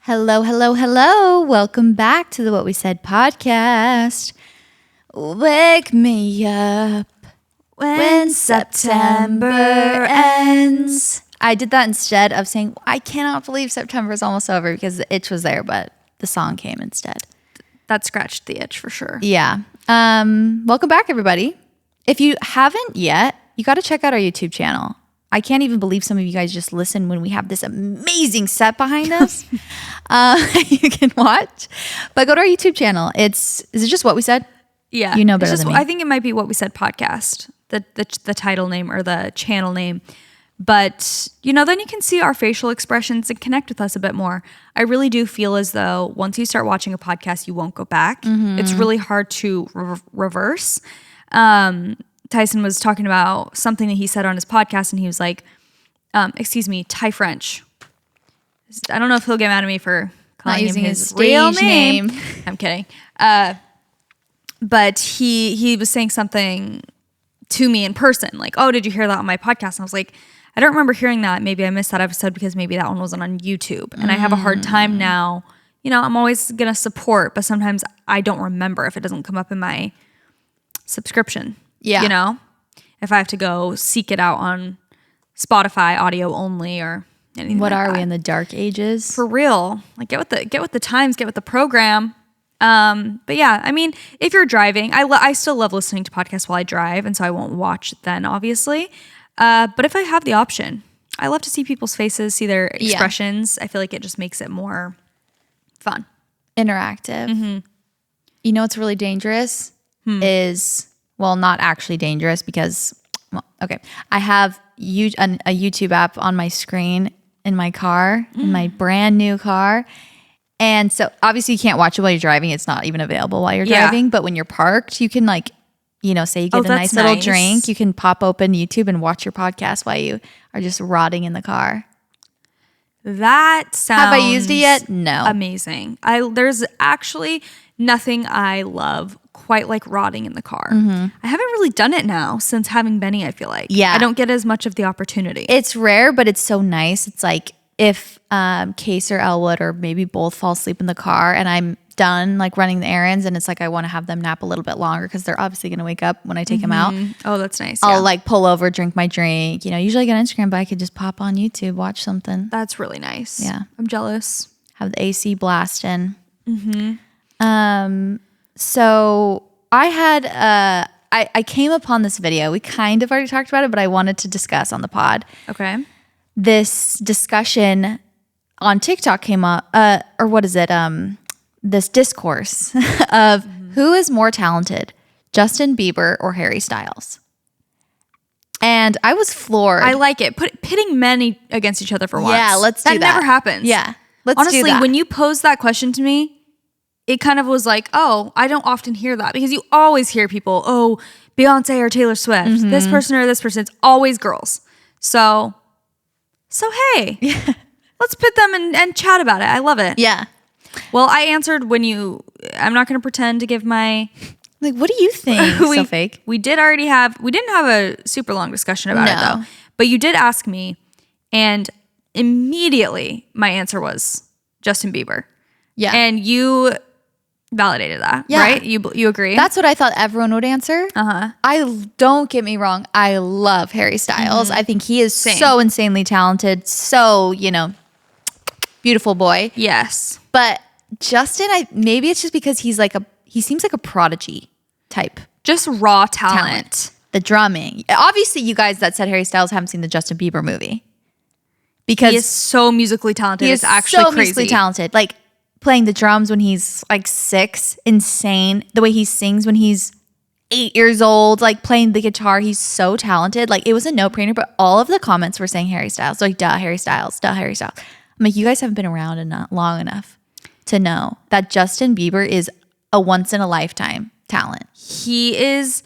Hello, hello, hello. Welcome back to the What We Said podcast. Wake me up when September ends. I did that instead of saying, I cannot believe September is almost over because the itch was there, but the song came instead. That scratched the itch for sure. Yeah. Welcome back, everybody. If you haven't yet, you got to check out our YouTube channel. I can't even believe some of you guys just listen when we have this amazing set behind us. You can watch. But go to our YouTube channel. Is it just What We Said? Yeah. You know better than me. I think it might be What We Said podcast, the title name or the channel name. But, then you can see our facial expressions and connect with us a bit more. I really do feel as though once you start watching a podcast, you won't go back. Mm-hmm. It's really hard to reverse. Tyson was talking about something that he said on his podcast, and he was like, Ty French. I don't know if he'll get mad at me for calling him his real name. I'm kidding. But he was saying something to me in person, like, oh, did you hear that on my podcast? And I was like, I don't remember hearing that. Maybe I missed that episode because maybe that one wasn't on YouTube. And I have a hard time now. I'm always going to support, but sometimes I don't remember if it doesn't come up in my subscription. Yeah. If I have to go seek it out on Spotify audio only or anything What like are that. we in the dark ages? For real. Like get with the times, get with the program. But yeah, if you're driving, I still love listening to podcasts while I drive, and so I won't watch then, obviously. But if I have the option, I love to see people's faces, see their expressions. I feel like it just makes it more fun. Interactive. Mm-hmm. You know what's really dangerous is, well, not actually dangerous because, I have a YouTube app on my screen in my car, in my brand new car. And so obviously you can't watch it while you're driving. It's not even available while you're driving. But when you're parked, you can say you get a nice little drink. You can pop open YouTube and watch your podcast while you are just rotting in the car. That sounds Have I used it yet? No. Amazing. There's actually nothing I love quite like rotting in the car. Mm-hmm. I haven't really done it now since having Benny, I feel like. Yeah. I don't get as much of the opportunity. It's rare, but it's so nice. It's like if Case or Elwood or maybe both fall asleep in the car and I'm done running the errands, and it's like I want to have them nap a little bit longer because they're obviously going to wake up when I take them out. Oh, that's nice. I'll pull over, drink my drink. Usually I get on Instagram, but I could just pop on YouTube, watch something. That's really nice. Yeah. I'm jealous. Have the AC blasting. Mm-hmm. So I had, I came upon this video. We kind of already talked about it, but I wanted to discuss on the pod. Okay. This discussion on TikTok came up, or what is it? This discourse of who is more talented, Justin Bieber or Harry Styles. And I was floored. I like it. Pitting men against each other for once. Yeah, let's do that. That never happens. Yeah, let's Honestly, do that. when you posed that question to me, it kind of was like, oh, I don't often hear that because you always hear people, oh, Beyonce or Taylor Swift, this person or this person. It's always girls. So hey, let's pit them and chat about it. I love it. Yeah. Well, I answered I'm not going to pretend to give my... What do you think? So fake. We didn't have a super long discussion about it though. But you did ask me, and immediately my answer was Justin Bieber. Yeah. And you validated that, right? You agree? That's what I thought everyone would answer. Don't get me wrong. I love Harry Styles. I think he is so insanely talented. So, beautiful boy. Yes. But Justin, maybe it's just because he seems like a prodigy type. Just raw talent. The drumming. Obviously, you guys that said Harry Styles haven't seen the Justin Bieber movie. Because he is so musically talented. He is actually so crazy. musically talented. Playing the drums when he's 6, insane. The way he sings when he's 8 years old, playing the guitar, he's so talented. It was a no-brainer, but all of the comments were saying Harry Styles. Duh, Harry Styles, duh, Harry Styles. I'm like, you guys haven't been around and not long enough to know that Justin Bieber is a once-in-a-lifetime talent. He is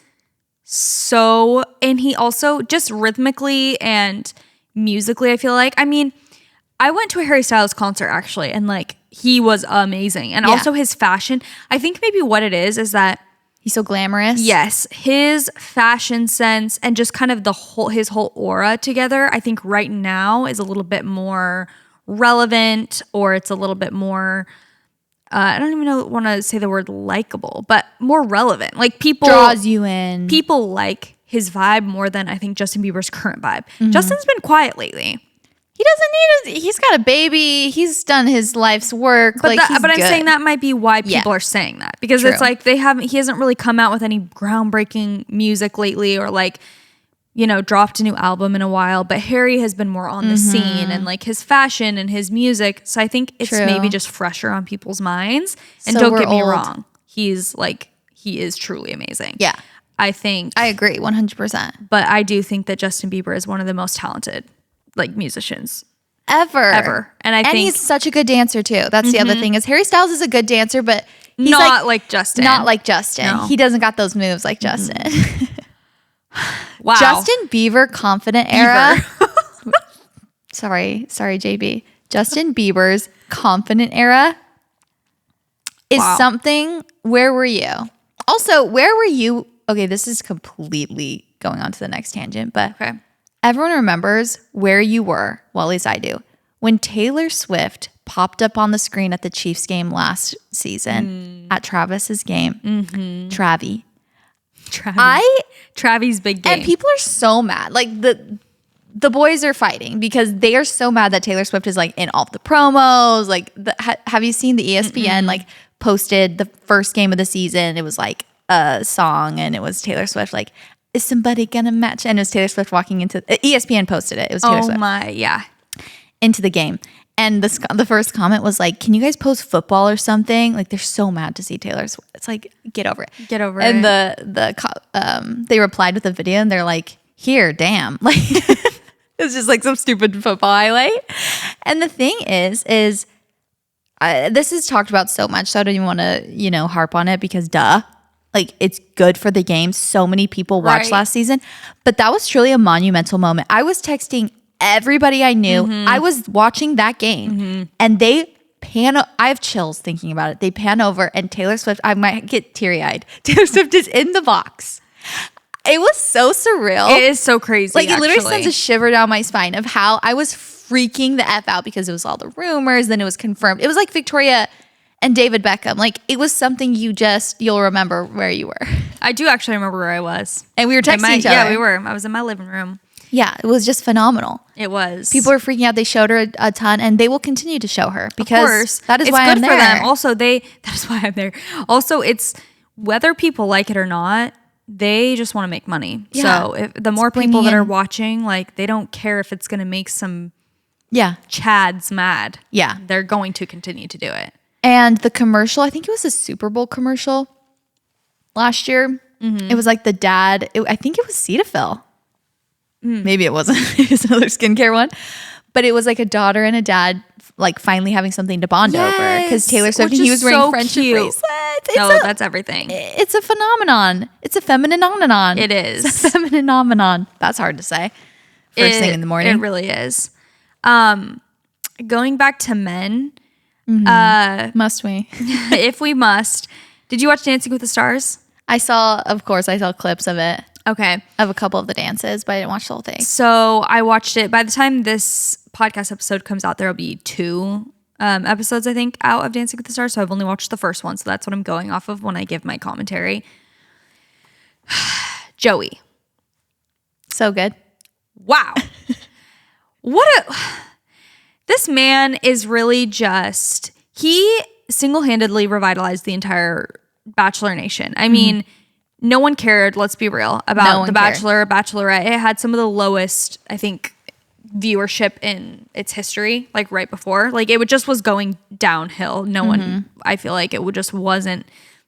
so, and he also just rhythmically and musically, I feel like. I went to a Harry Styles concert actually, and he was amazing. And also his fashion. I think maybe what it is that he's so glamorous. Yes, his fashion sense and just kind of his whole aura together, I think right now is a little bit more relevant, or it's a little bit more, I don't even want to say the word likable, but more relevant. Like people draws you in. People like his vibe more than I think Justin Bieber's current vibe. Justin's been quiet lately. He doesn't need he's got a baby. He's done his life's work. But like, but I'm saying that might be why people are saying that, because True. it's like he hasn't really come out with any groundbreaking music lately, or like, dropped a new album in a while. But Harry has been more on the scene, and like his fashion and his music. So I think it's maybe just fresher on people's minds. And don't get me wrong, he is truly amazing. Yeah. I agree 100%. But I do think that Justin Bieber is one of the most talented like musicians ever. And I think he's such a good dancer too. That's the other thing, is Harry Styles is a good dancer, but he's not like Justin. Not like Justin. No. He doesn't got those moves like Justin. Wow. Justin Bieber confident era. sorry, JB. Justin Bieber's confident era is something. Where were you? Also, where were you? Okay, this is completely going on to the next tangent, but everyone remembers where you were, well, at least I do, when Taylor Swift popped up on the screen at the Chiefs game last season, at Travis's game. Travi's big game. And people are so mad. Like the boys are fighting because they are so mad that Taylor Swift is like in all the promos. Like, have you seen the ESPN like posted the first game of the season? It was like a song, and it was Taylor Swift like, is somebody gonna match? And it was Taylor Swift walking into ESPN posted it. It was Taylor Swift. Oh my, yeah. Into the game. And the first comment was like, can you guys post football or something? Like, they're so mad to see Taylor Swift. It's like, get over it. Get over and it. And they replied with a video, and they're like, here, damn. Like, it's just like some stupid football highlight. And the thing is this is talked about so much, so I don't even want to, harp on it, because duh. Like, it's good for the game. So many people watched last season. But that was truly a monumental moment. I was texting everybody I knew. I was watching that game. And they I have chills thinking about it. They pan over, and Taylor Swift, I might get teary-eyed. Taylor Swift is in the box. It was so surreal. It is so crazy, Like, it literally sends a shiver down my spine of how I was freaking the F out, because it was all the rumors, then it was confirmed. It was like Victoria and David Beckham. Like, it was something you'll remember where you were. I do actually remember where I was. And we were texting each other. Yeah, we were. I was in my living room. Yeah, it was just phenomenal. It was. People were freaking out. They showed her a ton, and they will continue to show her, because of course, that is it's why good I'm there. For them. Also, that is why I'm there. Also, it's whether people like it or not, they just want to make money. Yeah. So the more people that are watching, like, they don't care if it's going to make some chads mad. Yeah. They're going to continue to do it. And the commercial, I think it was a Super Bowl commercial last year. It was like the dad. I think it was Cetaphil. Maybe it wasn't. It was another skincare one. But it was like a daughter and a dad like finally having something to bond over, because Taylor Swift and he was wearing friendship bracelets. That's everything. It's a phenomenon. It's a feminine phenomenon. It is. It's a feminine phenomenon. That's hard to say. First thing in the morning. It really is. Going back to men. Must we? If we must. Did you watch Dancing with the Stars? I saw clips of it. Okay. Of a couple of the dances, but I didn't watch the whole thing. So I watched it. By the time this podcast episode comes out, there will be 2 episodes, I think, out of Dancing with the Stars. So I've only watched the first one. So that's what I'm going off of when I give my commentary. Joey. So good. Wow. This man is really just, he single-handedly revitalized the entire Bachelor Nation. I mean, no one cared, let's be real, about The Bachelor, Bachelorette. It had some of the lowest, I think, viewership in its history, like right before. Like, it just was going downhill. No one, I feel like it just wasn't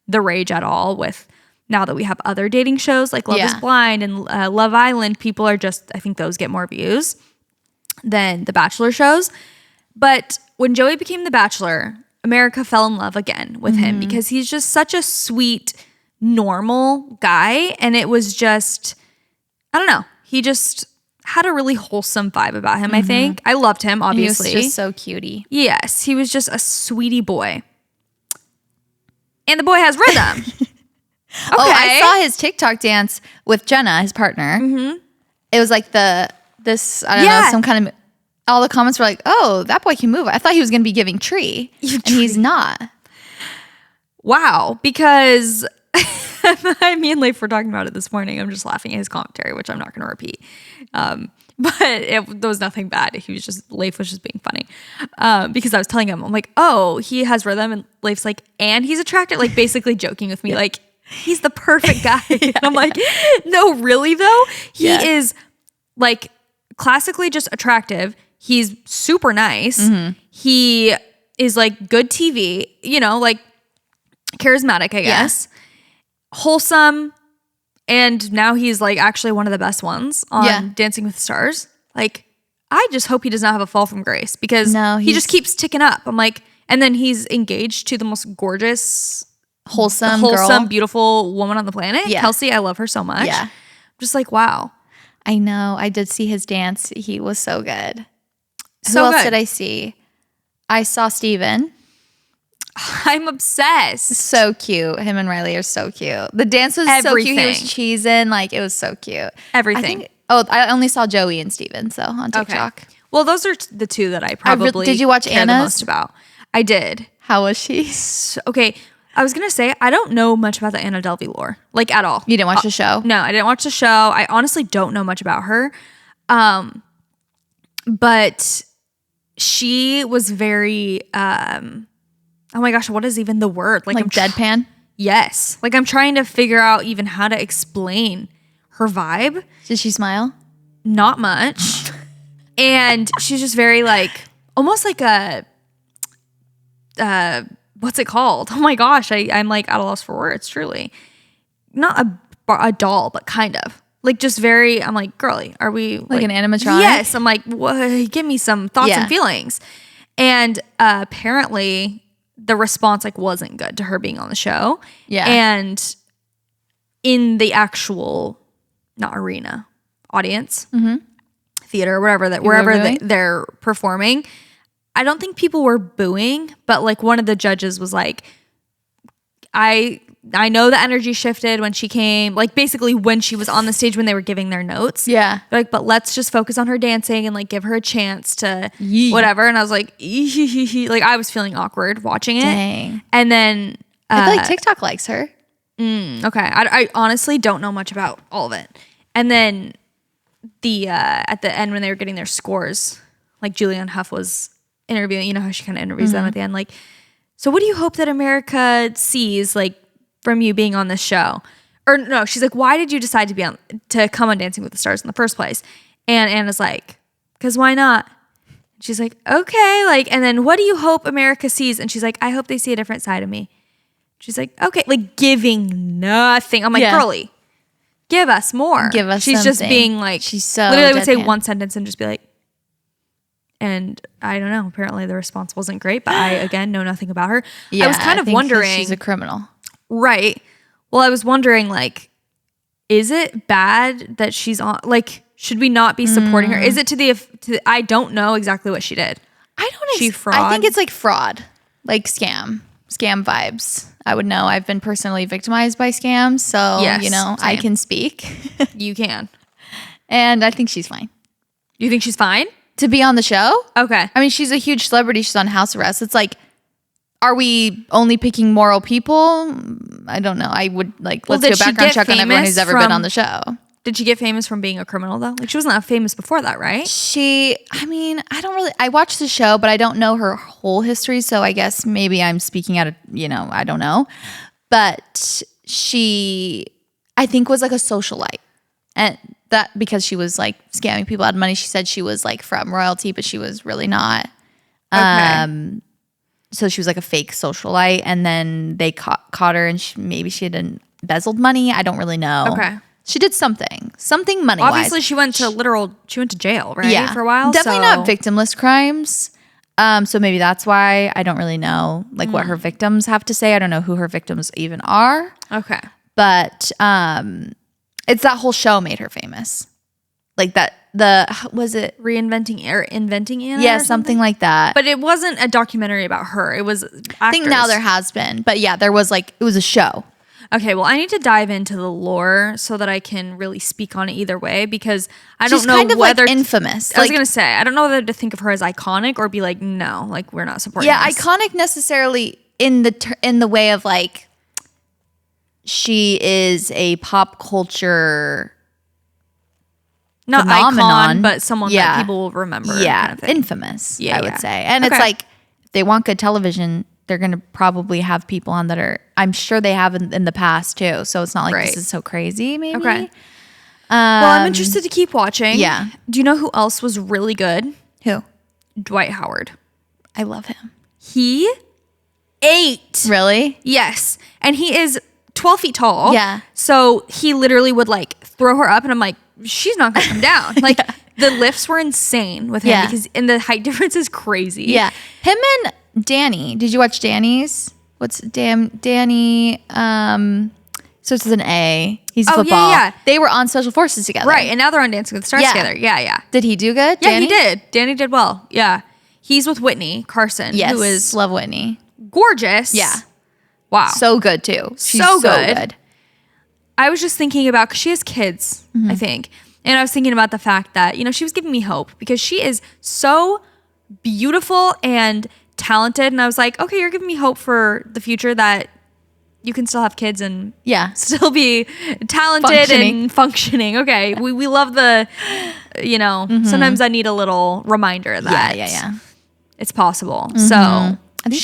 the rage at all with, now that we have other dating shows like Love is Blind and Love Island, people are just, I think those get more views than the Bachelor shows. But when Joey became The Bachelor, America fell in love again with him, because he's just such a sweet, normal guy. And it was just, I don't know. He just had a really wholesome vibe about him, I think. I loved him, obviously. He was just so cutie. Yes, he was just a sweetie boy. And the boy has rhythm. Okay. Oh, I saw his TikTok dance with Jenna, his partner. It was like I don't know, some kind of all the comments were like, oh, that boy can move. I thought he was going to be giving tree. And he's not. Wow. Because me and Leif were talking about it this morning. I'm just laughing at his commentary, which I'm not going to repeat. But there was nothing bad. Leif was just being funny. Because I was telling him, I'm like, oh, he has rhythm. And Leif's like, and he's attractive. Like basically joking with me. Like, he's the perfect guy. And I'm like, no, really though? He is like classically just attractive. He's super nice. He is like good TV, like charismatic, I guess. Wholesome. And now he's like actually one of the best ones on Dancing with the Stars. Like, I just hope he does not have a fall from grace because he just keeps ticking up. I'm like, and then he's engaged to the most gorgeous, wholesome girl. Beautiful woman on the planet. Kelsey, I love her so much. I'm just like, wow. I know. I did see his dance. He was so good. So Who else good. did I see? I saw Steven. I'm obsessed. So cute. Him and Riley are so cute. The dance was so cute. He was cheesing. Like, it was so cute. Everything. I only saw Joey and Steven, so on TikTok. Okay. Well, those are the two that I probably did you watch care Anna's? the most about. I did. How was she? Okay. I was going to say, I don't know much about the Anna Delvey lore. Like, at all. You didn't watch the show? No, I didn't watch the show. I honestly don't know much about her. But she was very, oh my gosh, what is even the word? Like deadpan? Yes. Like, I'm trying to figure out even how to explain her vibe. Did she smile? Not much. And she's just very like, almost like a, what's it called? Oh my gosh, I'm like at a loss for words, truly. Not a doll, but kind of. Like just very, I'm like, girly, are we like an animatronic? Yes. I'm like, give me some thoughts and feelings. And apparently the response like wasn't good to her being on the show. Yeah. And in the actual, not arena, audience, theater, wherever they're performing, I don't think people were booing, but like one of the judges was like, I know the energy shifted when she came, like basically when she was on the stage when they were giving their notes. Yeah. They're like, but let's just focus on her dancing and like give her a chance to whatever. And I was like, like I was feeling awkward watching it. Dang. And then I feel like TikTok likes her. Okay. I honestly don't know much about all of it. And then at the end when they were getting their scores, like Julianne Hough was interviewing, you know how she kind of interviews them at the end, like, so what do you hope that America sees like from you being on this show? Or no, she's like, why did you decide to come on Dancing with the Stars in the first place? And Anna's like, because why not? She's like, okay, like, and then what do you hope America sees? And she's like, I hope they see a different side of me. She's like, okay, like giving nothing. I'm like, girly, give us more. Give us She's something. just being like, she's so literally would say deadpan. one sentence and just be like, and I don't know, apparently the response wasn't great, but I, again, know nothing about her. Yeah, I was kind of think wondering. she's a criminal. Right. Well, I was wondering, like, is it bad that she's on, like, should we not be supporting her? Is it I don't know exactly what she did. I don't She fraud? I think it's like fraud, like scam vibes. I would know. I've been personally victimized by scams, so Yes, I same. can speak. You can. And I think she's fine You think she's fine? to be on the show. Okay. I mean, she's a huge celebrity. She's on house arrest. It's like, are we only picking moral people? I don't know. I would like, let's do a background check on everyone who's ever been on the show. Did she get famous from being a criminal though? Like she wasn't that famous before that, right? I watched the show, but I don't know her whole history. So I guess maybe I'm speaking out of, I don't know. But she, I think, was like a socialite. And that because she was like scamming people out of money. She said she was like from royalty, but she was really not. Okay. So she was like a fake socialite. And then they caught her and maybe she had embezzled money. I don't really know. Okay. She did something money wise. Obviously she went to jail, right? Yeah. For a while. Definitely not victimless crimes. So maybe that's why I don't really know like what her victims have to say. I don't know who her victims even are. Okay. But it's that whole show made her famous. Like that was it Reinventing or Inventing Anna? Yeah, or something like that. But it wasn't a documentary about her. It was actors. I think now there has been. But yeah, there was like it was a show. Okay, well, I need to dive into the lore so that I can really speak on it either way, because I don't know kind of whether like infamous. I was gonna say, I don't know whether to think of her as iconic or be like, no, like we're not supporting. Yeah, this. iconic necessarily in the way of like she is a pop culture not phenomenon, icon, but someone that people will remember. Yeah, kind of thing. infamous. I would say, and Okay. it's like if they want good television, they're gonna probably have people on that are. I'm sure they have in the past too. So it's not like this is so crazy. Maybe. Okay. Well, I'm interested to keep watching. Yeah. Do you know who else was really good? Who? Dwight Howard. I love him. He ate. Really? Yes. And he is 12 feet tall. Yeah. So he literally would like throw her up and I'm like, she's not going to come down. Like the lifts were insane with him and the height difference is crazy. Yeah. Him and Danny. Did you watch Danny's? What's Danny? Starts with an A. He's football. Yeah. They were on Special Forces together. Right. And now they're on Dancing with the Stars together. Yeah. Did he do good? Yeah, Danny? he did. Danny did well. Yeah. He's with Whitney Carson, who is love Whitney. gorgeous. Yeah. Wow. So good too. She's so good. I was just thinking about, because she has kids, Mm-hmm. I think. And I was thinking about the fact that, she was giving me hope because she is so beautiful and talented. And I was like, okay, you're giving me hope for the future that you can still have kids and still be talented and functioning. Okay. We love the, sometimes I need a little reminder that it's possible. Mm-hmm. So I think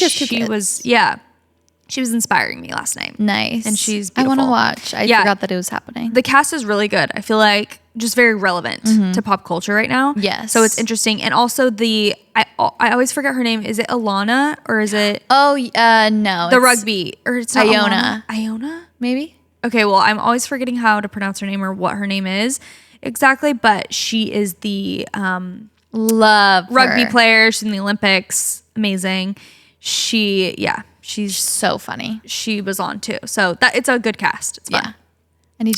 she was inspiring me last night. Nice. And she's I beautiful. want to watch. I forgot that it was happening. The cast is really good. I feel like just very relevant to pop culture right now. Yes. So it's interesting. And also I always forget her name. Is it Alana or is it no. the rugby? Or it's not Iona. Iona? Maybe? Okay, well, I'm always forgetting how to pronounce her name or what her name is exactly, but she is the love rugby her. player. She's in the Olympics. Amazing. She's so funny. She was on too. So it's a good cast. It's fun. Yeah. I need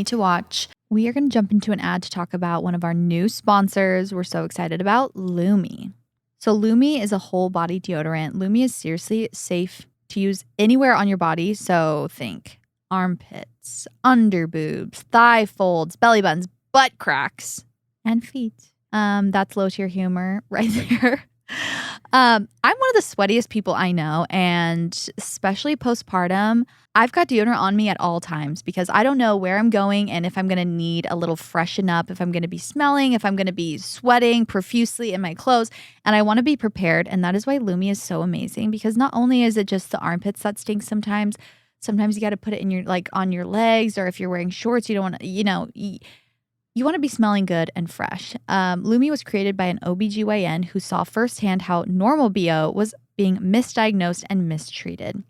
to watch. We are going to jump into an ad to talk about one of our new sponsors we're so excited about, Lume. So Lume is a whole body deodorant. Lume is seriously safe to use anywhere on your body. So think armpits, under boobs, thigh folds, belly buttons, butt cracks, and feet. That's low tier humor right there. I'm one of the sweatiest people I know, and especially postpartum, I've got deodorant on me at all times because I don't know where I'm going and if I'm going to need a little freshen up, if I'm going to be smelling, if I'm going to be sweating profusely in my clothes, and I want to be prepared. And that is why Lume is so amazing, because not only is it just the armpits that stink sometimes you got to put it in your, like, on your legs, or if you're wearing shorts, you don't want to, you want to be smelling good and fresh. Lume was created by an OBGYN who saw firsthand how normal BO was being misdiagnosed and mistreated.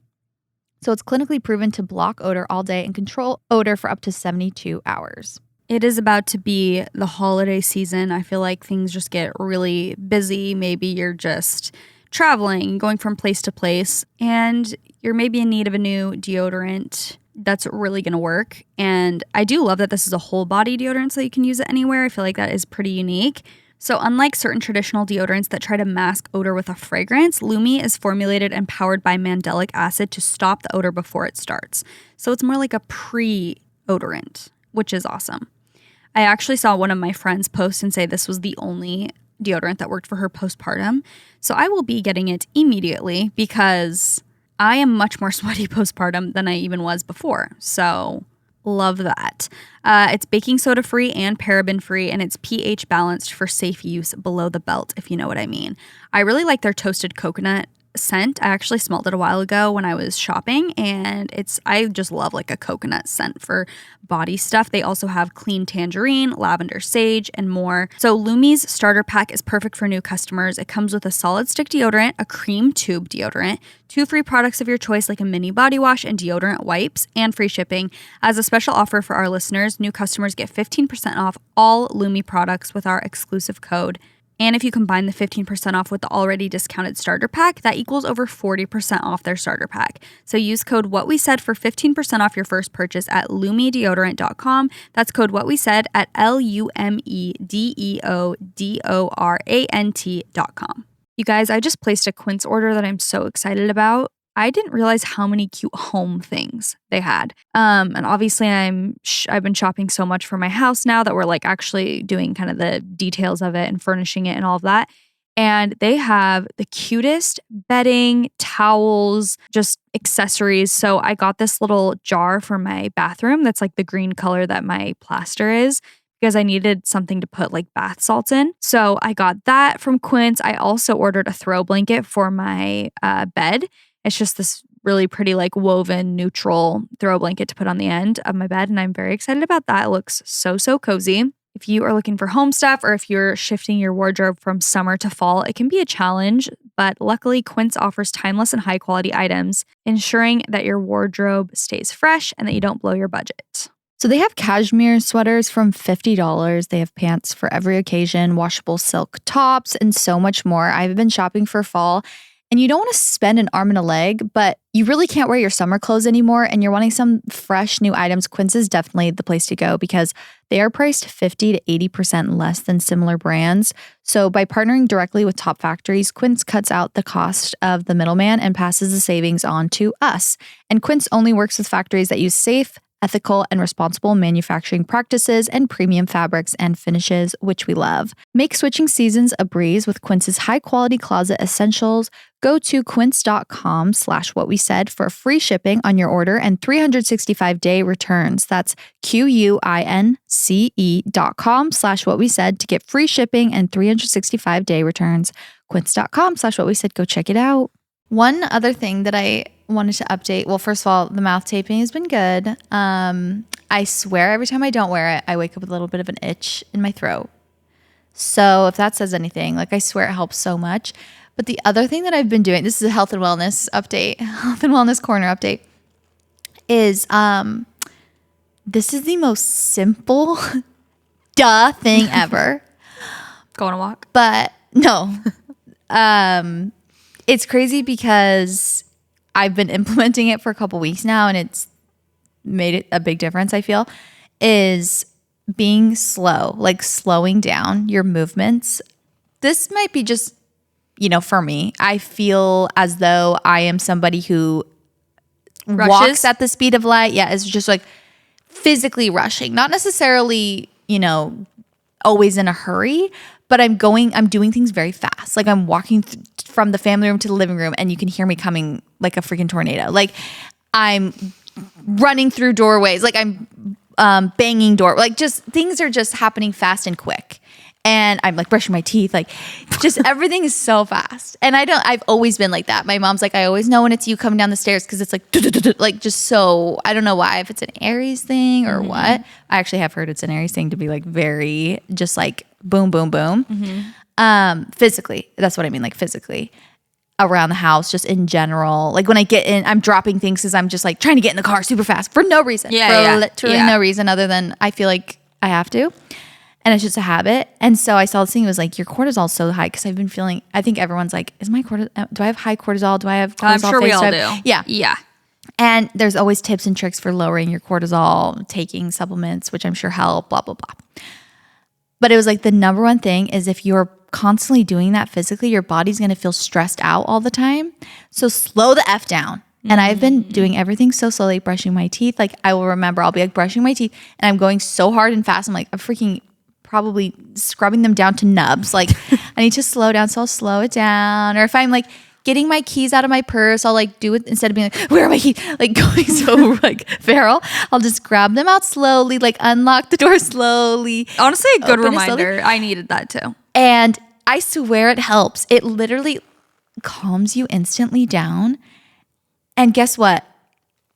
So it's clinically proven to block odor all day and control odor for up to 72 hours. It is about to be the holiday season. I feel like things just get really busy. Maybe you're just traveling, going from place to place, and you're maybe in need of a new deodorant that's really going to work. And I do love that this is a whole body deodorant so you can use it anywhere. I feel like that is pretty unique. So unlike certain traditional deodorants that try to mask odor with a fragrance, Lume is formulated and powered by mandelic acid to stop the odor before it starts. So it's more like a pre-odorant, which is awesome. I actually saw one of my friends post and say this was the only deodorant that worked for her postpartum. So I will be getting it immediately because I am much more sweaty postpartum than I even was before. So love that. It's baking soda free and paraben free, and it's pH balanced for safe use below the belt, if you know what I mean. I really like their toasted coconut scent. I actually smelled it a while ago when I was shopping, and I just love like a coconut scent for body stuff. They also have clean tangerine, lavender sage, and more. So Lume's starter pack is perfect for new customers. It comes with a solid stick deodorant, a cream tube deodorant, 2 free products of your choice like a mini body wash and deodorant wipes, and free shipping. As a special offer for our listeners, new customers get 15% off all Lume products with our exclusive code. And if you combine the 15% off with the already discounted starter pack, that equals over 40% off their starter pack. So use code WhatWeSaid for 15% off your first purchase at lumedeodorant.com. That's code WhatWeSaid at LUMEDEODORANT.com. You guys, I just placed a Quince order that I'm so excited about. I didn't realize how many cute home things they had. And obviously I've been shopping so much for my house now that we're like actually doing kind of the details of it and furnishing it and all of that. And they have the cutest bedding, towels, just accessories. So I got this little jar for my bathroom that's like the green color that my plaster is, because I needed something to put like bath salts in. So I got that from Quince. I also ordered a throw blanket for my bed. It's just this really pretty like woven neutral throw blanket to put on the end of my bed. And I'm very excited about that. It looks so cozy. If you are looking for home stuff or if you're shifting your wardrobe from summer to fall, it can be a challenge, but luckily Quince offers timeless and high quality items, ensuring that your wardrobe stays fresh and that you don't blow your budget. So they have cashmere sweaters from $50. They have pants for every occasion, washable silk tops, and so much more. I've been shopping for fall, and you don't want to spend an arm and a leg, but you really can't wear your summer clothes anymore, and you're wanting some fresh new items. Quince is definitely the place to go because they are priced 50 to 80% less than similar brands. So by partnering directly with top factories, Quince cuts out the cost of the middleman and passes the savings on to us. And Quince only works with factories that use safe, ethical, and responsible manufacturing practices and premium fabrics and finishes, which we love. Make switching seasons a breeze with Quince's high-quality closet essentials. Go to quince.com/whatwesaid for free shipping on your order and 365-day returns. That's QUINCE.com/whatwesaid to get free shipping and 365-day returns. Quince.com/whatwesaid. Go check it out. One other thing that I wanted to update. Well, first of all, the mouth taping has been good. I swear every time I don't wear it, I wake up with a little bit of an itch in my throat. So if that says anything, like I swear it helps so much. But the other thing that I've been doing, this is a health and wellness update, health and wellness corner update, is this is the most simple duh thing ever. Go on a walk. But no. It's crazy because I've been implementing it for a couple weeks now and it's made it a big difference, I feel, is being slow, like slowing down your movements. This might be just, for me. I feel as though I am somebody who walks at the speed of light. Yeah, it's just like physically rushing, not necessarily, always in a hurry, but I'm doing things very fast. Like I'm walking from the family room to the living room and you can hear me coming like a freaking tornado. Like I'm running through doorways. Like I'm banging door. Like just things are just happening fast and quick. And I'm like brushing my teeth. Like just everything is so fast. And I've always been like that. My mom's like, I always know when it's you coming down the stairs because it's like just so, I don't know why, if it's an Aries thing or what. I actually have heard it's an Aries thing to be like very just like boom, boom, boom. Physically, that's what I mean, like physically around the house, just in general. Like when I get in, I'm dropping things because I'm just like trying to get in the car super fast for no reason. Literally no reason other than I feel like I have to. And it's just a habit. And so I saw this thing, it was like, your cortisol's so high because I've been feeling, I think everyone's like, is my cortisol, do I have high cortisol? Do I have cortisol? I'm sure we all do. Yeah. Yeah. And there's always tips and tricks for lowering your cortisol, taking supplements, which I'm sure help, blah, blah, blah. But it was like the number one thing is if you're constantly doing that physically, your body's going to feel stressed out all the time. So slow the F down. And I've been doing everything so slowly, brushing my teeth. Like I will remember, I'll be like brushing my teeth and I'm going so hard and fast. I'm like, I'm freaking probably scrubbing them down to nubs. Like I need to slow down. So I'll slow it down. Or if I'm like getting my keys out of my purse, I'll like do it instead of being like, where are my keys? Like going so like feral. I'll just grab them out slowly, like unlock the door slowly. Honestly, a good reminder. I needed that too. And I swear it helps. It literally calms you instantly down. And guess what?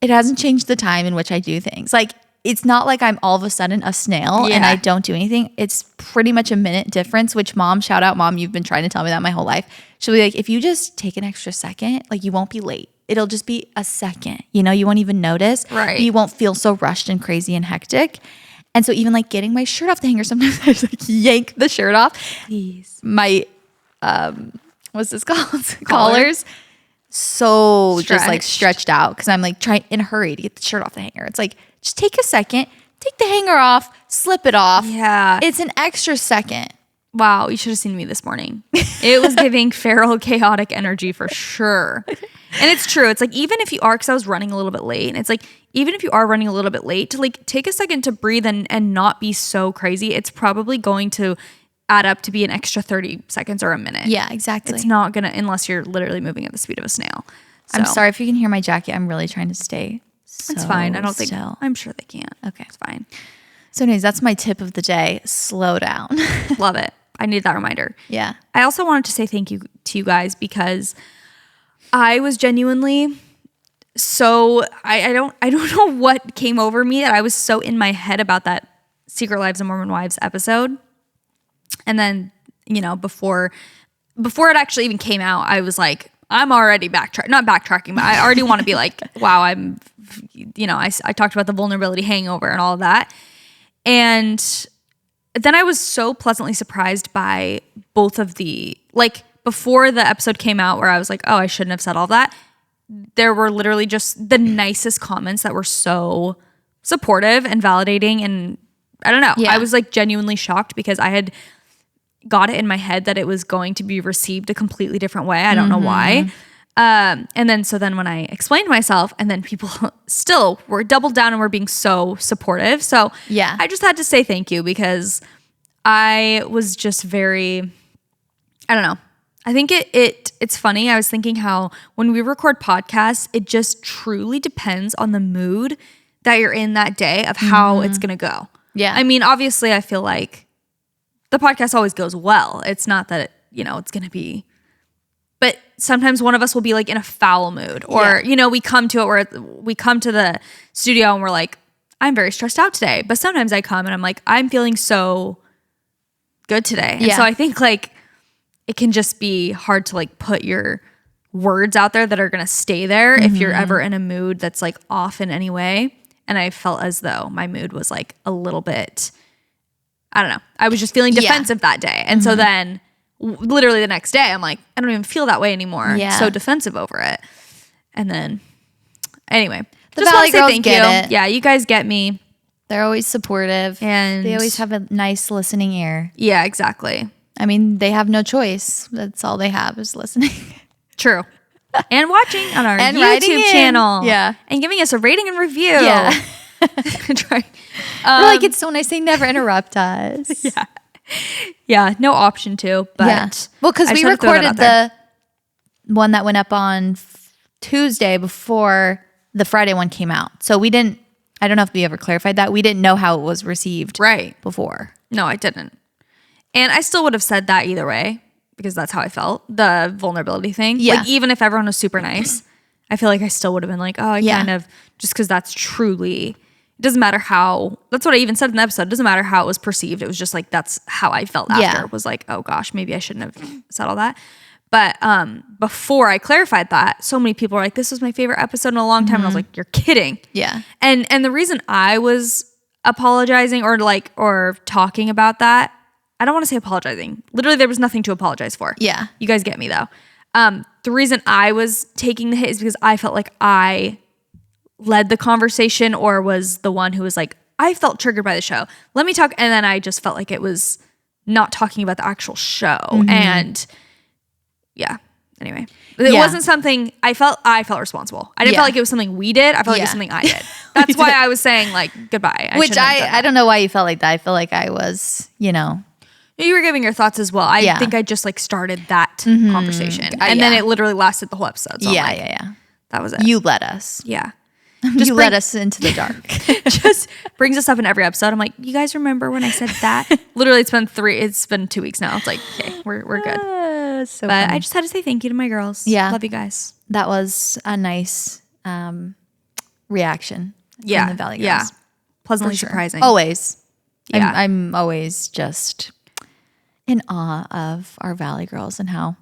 It hasn't changed the time in which I do things. Like it's not like I'm all of a sudden a snail and I don't do anything. It's pretty much a minute difference, which mom, shout out mom, you've been trying to tell me that my whole life. She'll be like, if you just take an extra second, like you won't be late. It'll just be a second, you won't even notice. Right. You won't feel so rushed and crazy and hectic. And so even like getting my shirt off the hanger, sometimes I just like yank the shirt off. Please. My, what's this called? Collars. So just like stretched out because I'm like trying in a hurry to get the shirt off the hanger. It's like, just take a second, take the hanger off, slip it off. Yeah. It's an extra second. Wow, you should have seen me this morning. It was giving feral chaotic energy for sure. And it's true. It's like, even if you are, because I was running a little bit late, and it's like, even if you are running a little bit late, to like take a second to breathe and not be so crazy, it's probably going to add up to be an extra 30 seconds or a minute. Yeah, exactly. It's not going to, unless you're literally moving at the speed of a snail. So, I'm sorry if you can hear my jacket. I'm really trying to stay it's fine. I don't think, still. I'm sure they can't. Okay. It's fine. So anyways, that's my tip of the day. Slow down. Love it. I needed that reminder. Yeah. I also wanted to say thank you to you guys, because I was genuinely so I don't know what came over me that I was so in my head about that Secret Lives of Mormon Wives episode. And then, before it actually even came out, I was like, I'm already not backtracking, but I already want to be like, wow, I talked about the vulnerability hangover and all of that. And then I was so pleasantly surprised by both of before the episode came out, where I was like, oh, I shouldn't have said all that. There were literally just the nicest comments that were so supportive and validating. And I don't know. Yeah. I was like genuinely shocked, because I had got it in my head that it was going to be received a completely different way. I don't know why. And then when I explained myself, and then people still were doubled down and were being so supportive. So Yeah. I just had to say thank you, because I was just very, I don't know. I think it's funny. I was thinking how when we record podcasts, it just truly depends on the mood that you're in that day of how it's going to go. Yeah. I mean, obviously I feel like the podcast always goes well. It's not that, it's going to be, but sometimes one of us will be like in a foul mood, or, we come to the studio and we're like, I'm very stressed out today. But sometimes I come and I'm like, I'm feeling so good today. And so I think like it can just be hard to like put your words out there that are going to stay there if you're ever in a mood that's like off in any way. And I felt as though my mood was like a little bit, I don't know. I was just feeling defensive that day. And so then literally the next day, I'm like, I don't even feel that way anymore. Yeah. So defensive over it. And then anyway, The just Valley want to say girls thank get you. it. Yeah, you guys get me. They're always supportive. And they always have a nice listening ear. Yeah, exactly. I mean, they have no choice. That's all they have is listening. True. And watching on our And writing YouTube in. channel. Yeah. And giving us a rating and review. Yeah. Try. We're like, it's so nice. They never interrupt us. Yeah. Yeah, no option to, but Yeah. Well, because I we just had to throw that recorded out there. the one that went up on Tuesday before the Friday one came out. So we didn't, I don't know if we ever clarified that. We didn't know how it was received Right. before. No, I didn't. And I still would have said that either way, because that's how I felt. The vulnerability thing. Yeah. Like, even if everyone was super nice, I feel like I still would have been like, oh, I kind of, just because that's truly, it doesn't matter how, that's what I even said in the episode. It doesn't matter how it was perceived. It was just like, that's how I felt after. Yeah. It was like, oh gosh, maybe I shouldn't have said all that. But before I clarified that, so many people were like, this was my favorite episode in a long time. And I was like, you're kidding. Yeah. And the reason I was apologizing or talking about that, I don't want to say apologizing. Literally, there was nothing to apologize for. Yeah. You guys get me though. The reason I was taking the hit is because I felt like I led the conversation, or was the one who was like, I felt triggered by the show. Let me talk. And then I just felt like it was not talking about the actual show. And yeah, anyway, it wasn't something I felt responsible. I didn't feel like it was something we did. I felt like it was something I did. That's why I was saying like, goodbye. Which I don't know why you felt like that. I feel like I was, You were giving your thoughts as well. I think I just like started that conversation, and then it literally lasted the whole episode. So yeah. That was it. You led us. Yeah. You led us into the dark. Just brings us up in every episode. I'm like, you guys remember when I said that? Literally, it's been 2 weeks now. It's like, okay, we're good. So But funny. I just had to say thank you to my girls. Yeah. Love you guys. That was a nice reaction from the Valley Girls. Yeah. Pleasantly For sure. surprising. Always. Yeah. I'm always just in awe of our Valley Girls and how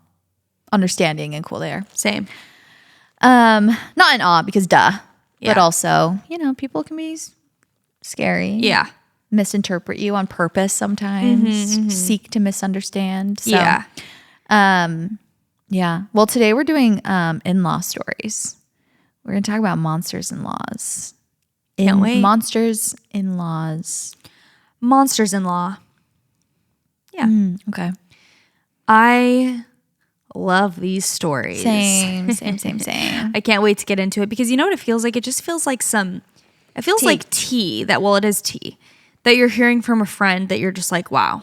understanding and cool they are. Same. Not in awe because but Yeah. also, people can be scary. Yeah. Misinterpret you on purpose sometimes, seek to misunderstand. So, Yeah. yeah. Well, today we're doing in-law stories. We're going to talk about monsters in-laws. Can't wait. Monsters in-laws. Monsters in law. Yeah. Okay. I love these stories. Same. I can't wait to get into it because you know what it feels like? It just feels like it feels tea. like tea it is tea that you're hearing from a friend that you're just like, wow.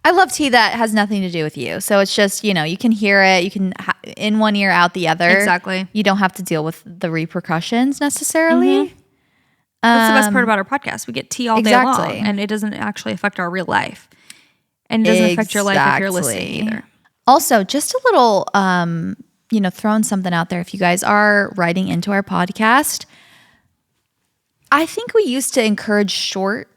I love tea that has nothing to do with you. So it's just, you can hear it. You can in one ear, out the other. Exactly. You don't have to deal with the repercussions necessarily. That's the best part about our podcast. We get tea all day long and it doesn't actually affect our real life. And it doesn't affect your life if you're listening either. Also, just a little, throwing something out there. If you guys are writing into our podcast, I think we used to encourage short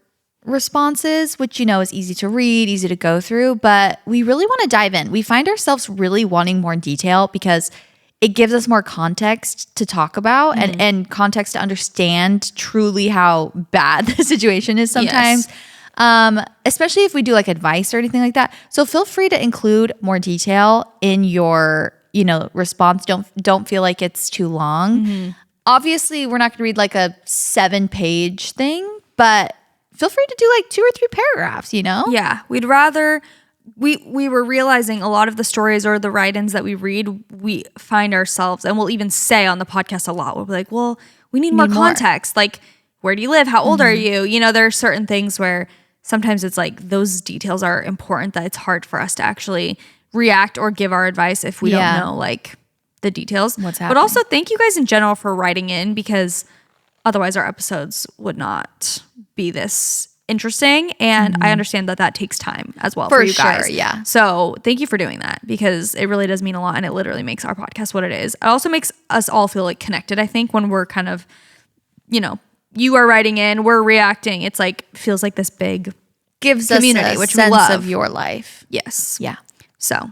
responses, which, is easy to read, easy to go through, but we really want to dive in. We find ourselves really wanting more detail because it gives us more context to talk about and context to understand truly how bad the situation is sometimes. Yes. Especially if we do like advice or anything like that. So feel free to include more detail in your, response. Don't feel like it's too long. Mm-hmm. Obviously, we're not going to read like a 7-page thing, but feel free to do like 2 or 3 paragraphs, Yeah, we'd rather... We were realizing a lot of the stories or the write-ins that we read, we find ourselves, and we'll even say on the podcast a lot, we'll be like, well, we need more context. Like, where do you live? How old are you? There are certain things where sometimes it's like those details are important that it's hard for us to actually react or give our advice if we don't know like the details. What's happening. But also thank you guys in general for writing in because otherwise our episodes would not be this interesting, and I understand that takes time as well for you guys. Yeah. So thank you for doing that because it really does mean a lot, and it literally makes our podcast what it is. It also makes us all feel like connected. I think when we're kind of, you are writing in, we're reacting. It's like feels like this big gives community, us a which sense we love. Of your life. Yes. Yeah. So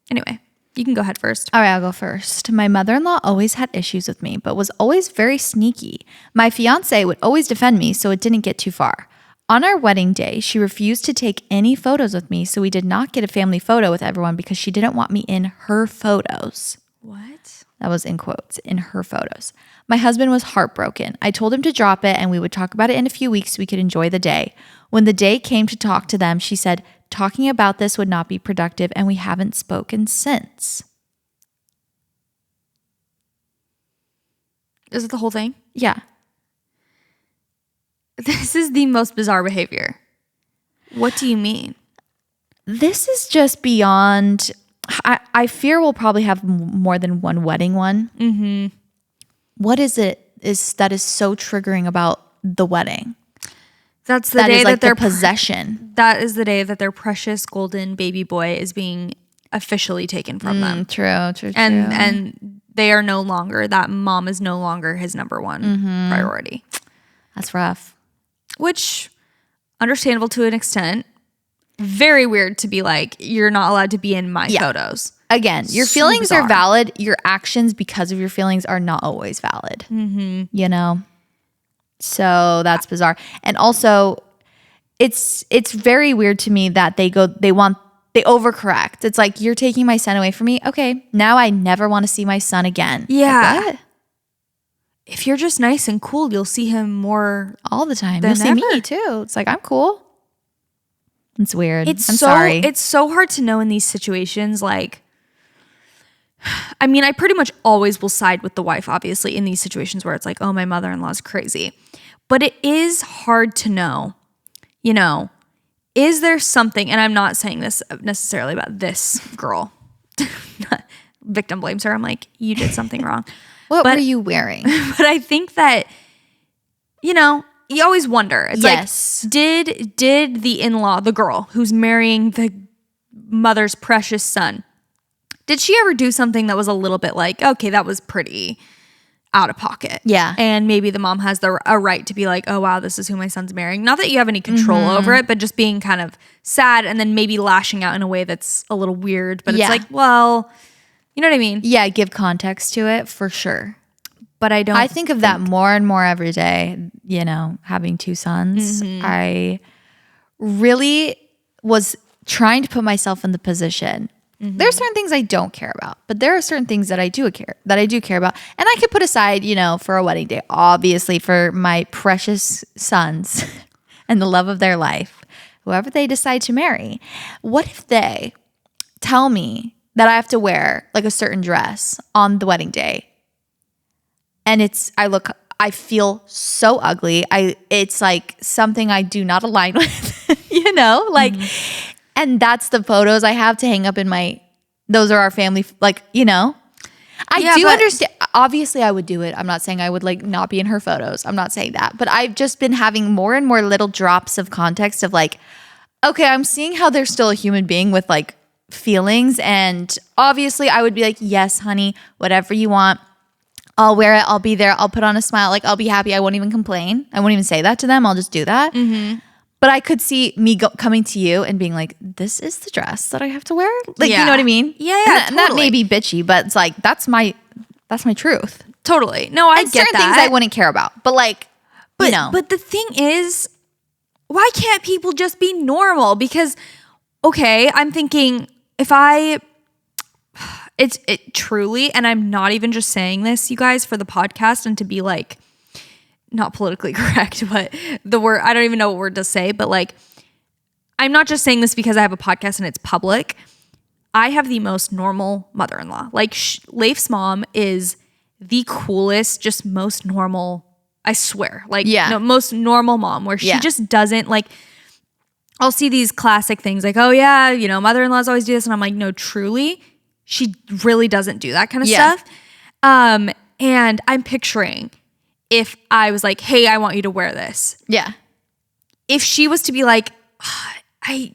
anyway, you can go ahead first. All right, I'll go first. My mother-in-law always had issues with me, but was always very sneaky. My fiance would always defend me, so it didn't get too far. On our wedding day, she refused to take any photos with me, so we did not get a family photo with everyone because she didn't want me in her photos. What? That was in quotes, in her photos. My husband was heartbroken. I told him to drop it and we would talk about it in a few weeks so we could enjoy the day. When the day came to talk to them, she said, talking about this would not be productive and we haven't spoken since. Is it the whole thing? Yeah. This is the most bizarre behavior. What do you mean? This is just beyond... I fear we'll probably have more than one wedding one. Mm-hmm. What is it that is so triggering about the wedding? That's the day that their possession. That is the day that their precious golden baby boy is being officially taken from them. True. And they are no longer, that mom is no longer his number one priority. That's rough. Which, understandable to an extent. Very weird to be like, you're not allowed to be in my photos. Again, your feelings are valid. Your actions because of your feelings are not always valid. Mm-hmm. So that's bizarre. And also, it's very weird to me that they overcorrect. It's like, you're taking my son away from me. Okay, now I never want to see my son again. Yeah. Like, what? If you're just nice and cool, you'll see him more all the time. You'll see me too. It's like, I'm cool. It's weird. I'm sorry. It's so hard to know in these situations. Like, I mean, I pretty much always will side with the wife, obviously, in these situations where it's like, oh, my mother-in-law is crazy. But it is hard to know, is there something, and I'm not saying this necessarily about this girl. Victim blames her. I'm like, you did something wrong. What were you wearing? But I think that, you always wonder. It's like, did the in-law, the girl who's marrying the mother's precious son, did she ever do something that was a little bit like, okay, that was pretty out of pocket? Yeah. And maybe the mom has a right to be like, oh, wow, this is who my son's marrying. Not that you have any control over it, but just being kind of sad and then maybe lashing out in a way that's a little weird. But it's like, well, you know what I mean? Yeah, give context to it for sure. But I think of that more and more every day, having 2 sons. I really was trying to put myself in the position. There are certain things I don't care about, but there are certain things that I do care about. And I could put aside, for a wedding day, obviously for my precious sons and the love of their life. whoever they decide to marry, what if they tell me that I have to wear like a certain dress on the wedding day? And I feel so ugly. It's like something I do not align with, like, and that's the photos I have to hang up those are our family, like, I do understand. Obviously I would do it. I'm not saying I would like not be in her photos. I'm not saying that, but I've just been having more and more little drops of context of like, okay, I'm seeing how they're still a human being with like feelings. And obviously I would be like, yes, honey, whatever you want. I'll wear it. I'll be there. I'll put on a smile. Like, I'll be happy. I won't even complain. I won't even say that to them. I'll just do that. But I could see me coming to you and being like, this is the dress that I have to wear. Like, you know what I mean? Yeah, and that may be bitchy, but it's like, that's my truth. Totally. No, I and get certain that. things I wouldn't care about. But like, But the thing is, why can't people just be normal? Because, okay, I'm thinking it truly, and I'm not even just saying this, you guys, for the podcast and to be like, not politically correct, but the word, I don't even know what word to say, but like, I'm not just saying this because I have a podcast and it's public. I have the most normal mother-in-law. Like, Leif's mom is the coolest, just most normal, I swear. Like, most normal mom, where she just doesn't like, I'll see these classic things like, oh yeah, mother-in-laws always do this. And I'm like, no, truly, she really doesn't do that kind of stuff. And I'm picturing if I was like, hey, I want you to wear this. Yeah. If she was to be like,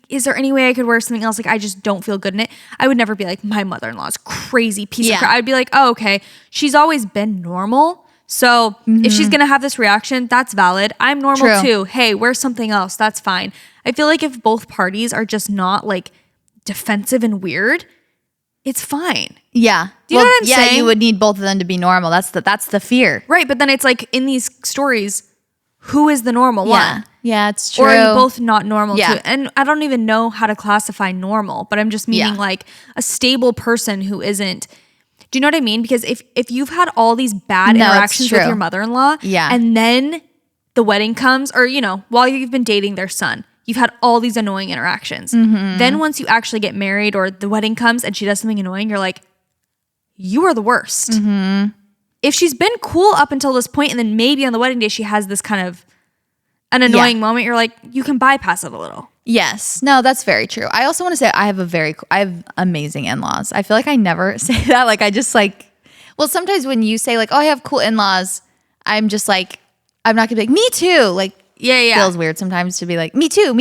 is there any way I could wear something else? Like, I just don't feel good in it. I would never be like, my mother-in-law's crazy piece of crap. I'd be like, oh, okay. She's always been normal. So if she's going to have this reaction, that's valid. I'm normal too. Hey, wear something else. That's fine. I feel like if both parties are just not like defensive and weird, it's fine. Yeah. Do you know what I'm saying? Yeah, you would need both of them to be normal. That's the fear. Right. But then it's like in these stories, who is the normal one? Yeah, it's true. Or are you both not normal too? And I don't even know how to classify normal, but I'm just meaning like a stable person who isn't. Do you know what I mean? Because if you've had all these bad interactions with your mother-in-law, and then the wedding comes, or while you've been dating their son, you've had all these annoying interactions. Then once you actually get married or the wedding comes and she does something annoying, you're like, you are the worst. If she's been cool up until this point, and then maybe on the wedding day she has this kind of an annoying moment, you're like, you can bypass it a little. Yes. No, that's very true. I also want to say I have amazing in-laws. I feel like I never say that. Like, I just like, well, sometimes when you say like, oh, I have cool in-laws, I'm just like, I'm not gonna be like, me too. Like, feels weird sometimes to be like, me too.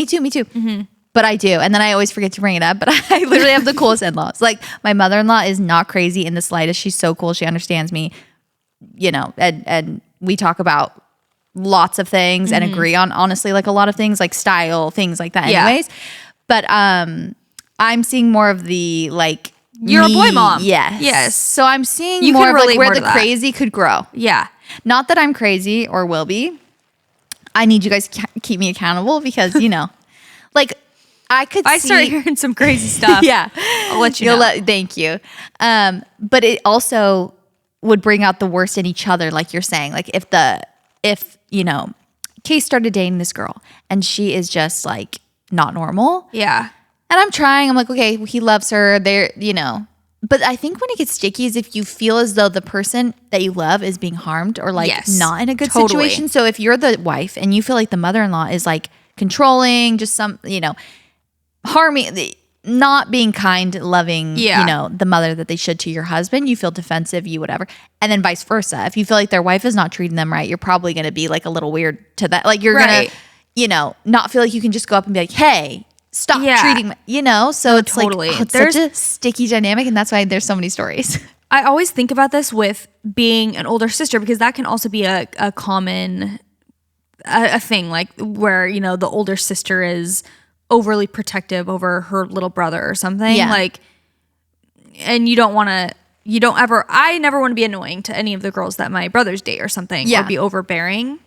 But I do. And then I always forget to bring it up. But I literally have the coolest in-laws. Like, my mother-in-law is not crazy in the slightest. She's so cool. She understands me, and we talk about lots of things and agree on, honestly, like a lot of things, like style, things like that anyways. But I'm seeing more of the like, you're a boy mom. Yes. So I'm seeing you more of like where more the crazy could grow. Yeah. Not that I'm crazy or will be. I need you guys to keep me accountable because, like, I could if I start hearing some crazy stuff, I'll let you know. Thank you. But it also would bring out the worst in each other, like you're saying. Like, if Case started dating this girl and she is just like not normal. Yeah. And I'm like, okay, he loves her. But I think when it gets sticky is if you feel as though the person that you love is being harmed or like not in a good situation. So if you're the wife and you feel like the mother-in-law is like controlling, just harming, not being kind, loving, the mother that they should to your husband, you feel defensive, whatever. And then vice versa. If you feel like their wife is not treating them right, you're probably going to be like a little weird to that. Like, you're going to, not feel like you can just go up and be like, hey, stop treating me, so it's totally. Like, it's such a sticky dynamic, and that's why there's so many stories. I always think about this with being an older sister, because that can also be a common a thing, like where, the older sister is overly protective over her little brother or something. Like, and I never want to be annoying to any of the girls that my brothers date or something, or be overbearing.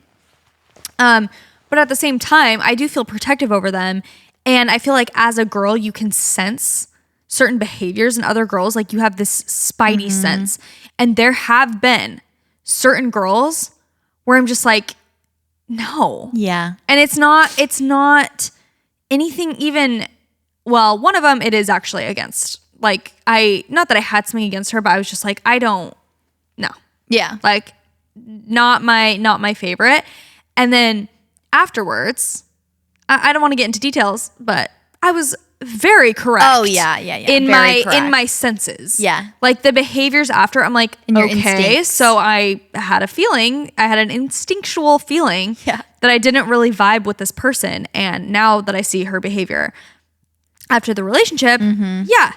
But at the same time, I do feel protective over them. And I feel like as a girl, you can sense certain behaviors in other girls. Like, you have this spidey sense. And there have been certain girls where I'm just like, no. Yeah. And it's not anything even, well, one of them it is actually against. Like not that I had something against her, but I was just like, I don't, no. Yeah. Like not my favorite. And then afterwards, I don't want to get into details, but I was very correct. Oh yeah. In my senses. Yeah. Like the behaviors after, I'm like, your okay, instincts. so I had an instinctual feeling Yeah. that I didn't really vibe with this person. And now that I see her behavior after the relationship, yeah,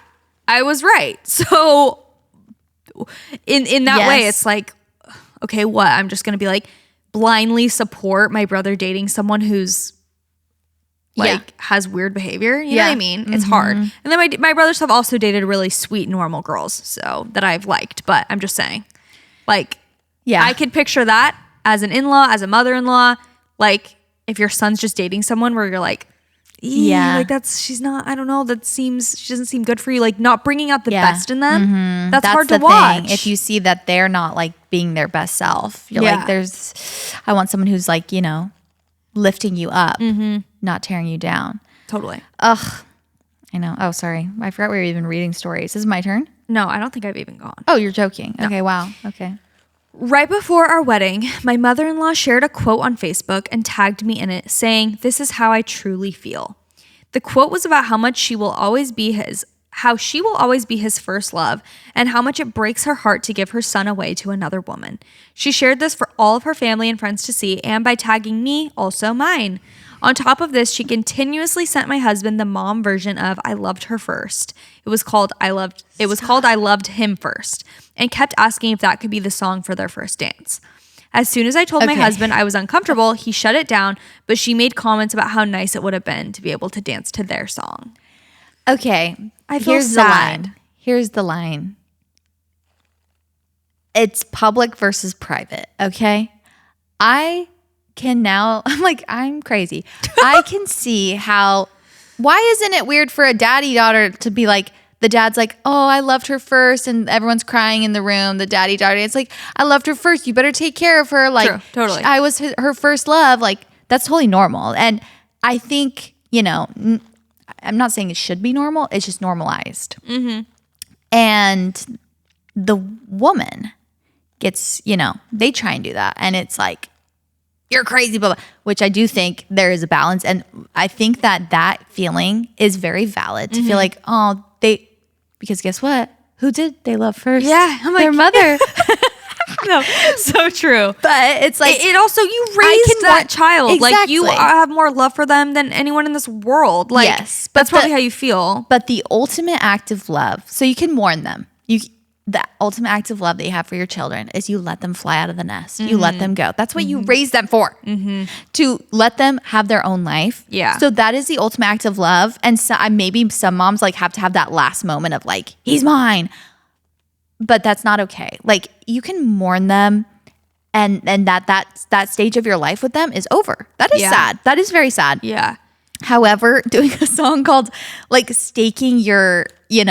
I was right. So in that way, it's like, okay, what? I'm just going to be like blindly support my brother dating someone who's like has weird behavior. You know what I mean? It's hard. And then my brothers have also dated really sweet, normal girls, so that I've liked. But I'm just saying, like, I could picture that as an in-law, as a mother-in-law. Like, if your son's just dating someone where you're like, like she's not, I don't know, she doesn't seem good for you. Like not bringing out the best in them. That's hard to watch. Thing. If you see that they're not like being their best self, you're like, I want someone who's like, lifting you up, not tearing you down. Totally. Ugh. I know. Oh, sorry. I forgot we were even reading stories. Is it my turn? No, I don't think I've even gone. Oh, you're joking. No. Okay. Wow. Okay. Right before our wedding, my mother-in-law shared a quote on Facebook and tagged me in it saying, "This is how I truly feel." The quote was about how she will always be his first love and how much it breaks her heart to give her son away to another woman. She shared this for all of her family and friends to see, and by tagging me, also mine. On top of this, she continuously sent my husband the mom version of "I loved her first." It was called "I loved him first," and kept asking if that could be the song for their first dance. As soon as I told my husband I was uncomfortable, he shut it down, but she made comments about how nice it would have been to be able to dance to their song. Okay. I feel sad. Here's the line. It's public versus private, okay? I'm crazy. I can see why isn't it weird for a daddy-daughter to be like, the dad's like, "Oh, I loved her first," and everyone's crying in the room. The daddy-daughter, it's like, "I loved her first. You better take care of her." Like, true, totally. I was her first love. Like, that's totally normal. And I think, I'm not saying it should be normal. It's just normalized. And the woman gets, they try and do that. And it's like, "You're crazy," blah, blah, which I do think there is a balance. And I think that feeling is very valid to feel like, because guess what? Who did they love first? Yeah. I'm like, their mother. No, so true. But it's like, it also, you raised that child. Exactly. Like you have more love for them than anyone in this world. Like, yes, that's probably how you feel. But the ultimate act of love, so you can mourn them. The ultimate act of love that you have for your children is you let them fly out of the nest. You let them go. That's what you raise them for, to let them have their own life. Yeah. So that is the ultimate act of love. And so maybe some moms like have to have that last moment of like, "He's mine," but that's not okay. Like you can mourn them, and that stage of your life with them is over. That is sad. That is very sad. Yeah. However, doing a song called like staking your,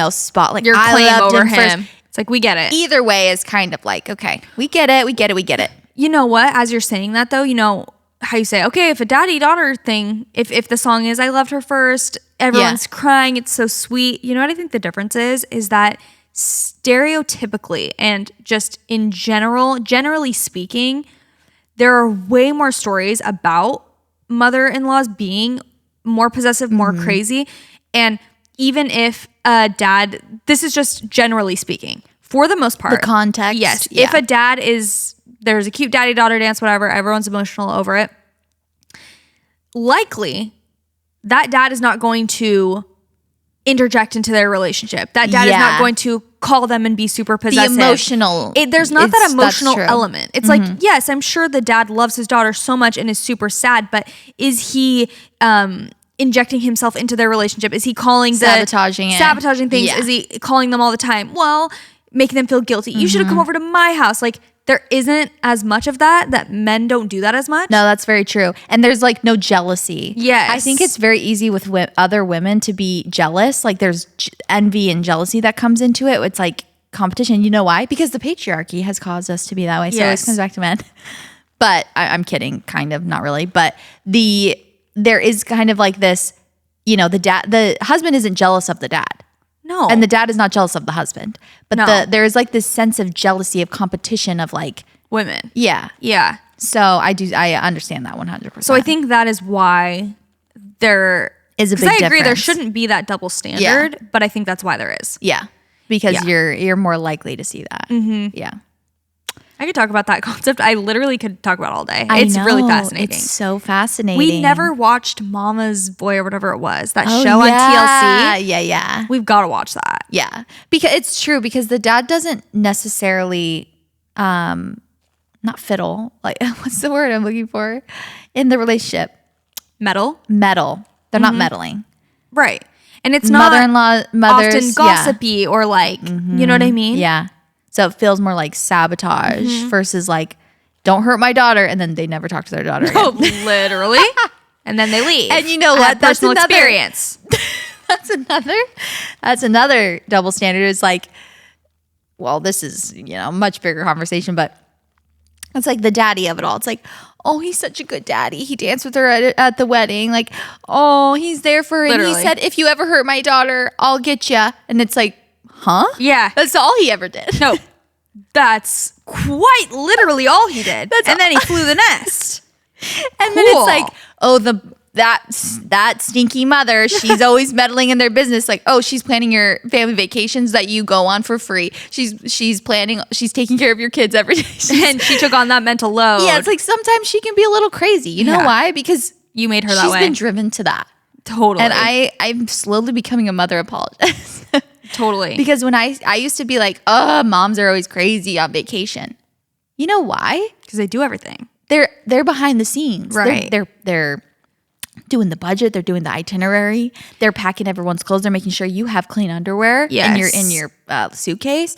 spot, like Your I claim loved over him him. first. It's like, we get it. Either way is kind of like, okay, we get it. You know what? As you're saying that though, how you say, okay, if a daddy-daughter thing, if the song is "I loved her first," everyone's crying, it's so sweet. You know what I think the difference is that stereotypically and just in generally speaking, there are way more stories about mother-in-laws being more possessive, more crazy. And even if a dad, this is just generally speaking, for the most part. The context. Yes. Yeah. If a dad there's a cute daddy-daughter dance, whatever, everyone's emotional over it. Likely, that dad is not going to interject into their relationship. That dad is not going to call them and be super possessive. The emotional. There's not that emotional true. element. It's like, yes, I'm sure the dad loves his daughter so much and is super sad, but is he injecting himself into their relationship? Is he sabotaging things? Yeah. Is he calling them all the time? Well, making them feel guilty. You should have come over to my house. Like, there isn't as much of that men don't do that as much. No, that's very true. And there's like no jealousy. Yes. I think it's very easy with other women to be jealous. Like there's envy and jealousy that comes into it. It's like competition. You know why? Because the patriarchy has caused us to be that way. So it always comes back to men. But I'm kidding, kind of, not really. But there is kind of like this, you know, the husband isn't jealous of the dad. No. And the dad is not jealous of the husband. But No. there is like this sense of jealousy, of competition, of like, women. yeah. Yeah. So I understand that 100%. So I think that is why there is a big I agree there difference. shouldn't be that double standard, but I think that's why there is. Yeah. Because Yeah. you're more likely to see that. Mm-hmm. Yeah. I could talk about that concept. I literally could talk about it all day. I It's know. really fascinating. It's so fascinating. We never watched Mama's Boy or whatever it was, that Oh, show on yeah. TLC. Yeah. We've got to watch that. Yeah. Because it's true, because the dad doesn't necessarily not fiddle, like what's the word I'm looking for in the relationship? Metal. Meddle. They're not meddling. Right. And it's not Mother-in-law, mothers, often gossipy or like, you know what I mean? Yeah. So it feels more like sabotage versus like, don't hurt my daughter, and then they never talk to their daughter again. Oh, literally. And then they leave. And you know I what? had personal experience. That's another double standard. Is like, well, this is, you know, much bigger conversation, but it's like the daddy of it all. It's like, oh, he's such a good daddy. He danced with her at the wedding. Like, oh, he's there for her. And Literally. he said, if you ever hurt my daughter, I'll get you. And it's like, huh? Yeah. That's all he ever did. No, that's quite literally all he did. And then he flew the nest. And then it's like, oh, that stinky mother, she's always meddling in their business. Like, oh, she's planning your family vacations that you go on for free. She's taking care of your kids every day. And she took on that mental load. Yeah, it's like sometimes she can be a little crazy. You know why? Because you made her that she's way. been driven to that. Totally. And I'm slowly becoming a mother apologist. Totally. Because when I used to be like, oh, moms are always crazy on vacation. You know why? Because they do everything. They're behind the scenes. Right. They're doing the budget. They're doing the itinerary. They're packing everyone's clothes. They're making sure you have clean underwear in your suitcase.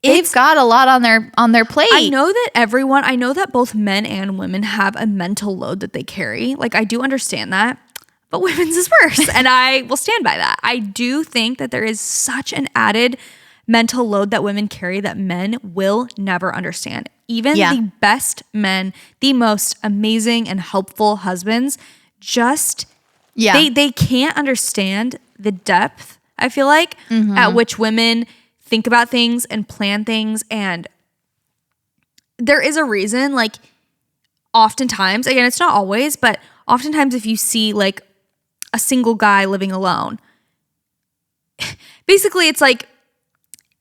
They've got a lot on their plate. I know that both men and women have a mental load that they carry. Like, I do understand that, but women's is worse. And I will stand by that. I do think that there is such an added mental load that women carry that men will never understand. Even the best men, the most amazing and helpful husbands, just they can't understand the depth, I feel like, at which women think about things and plan things. And there is a reason, like, oftentimes, again, it's not always, but oftentimes if you see like a single guy living alone, basically it's like,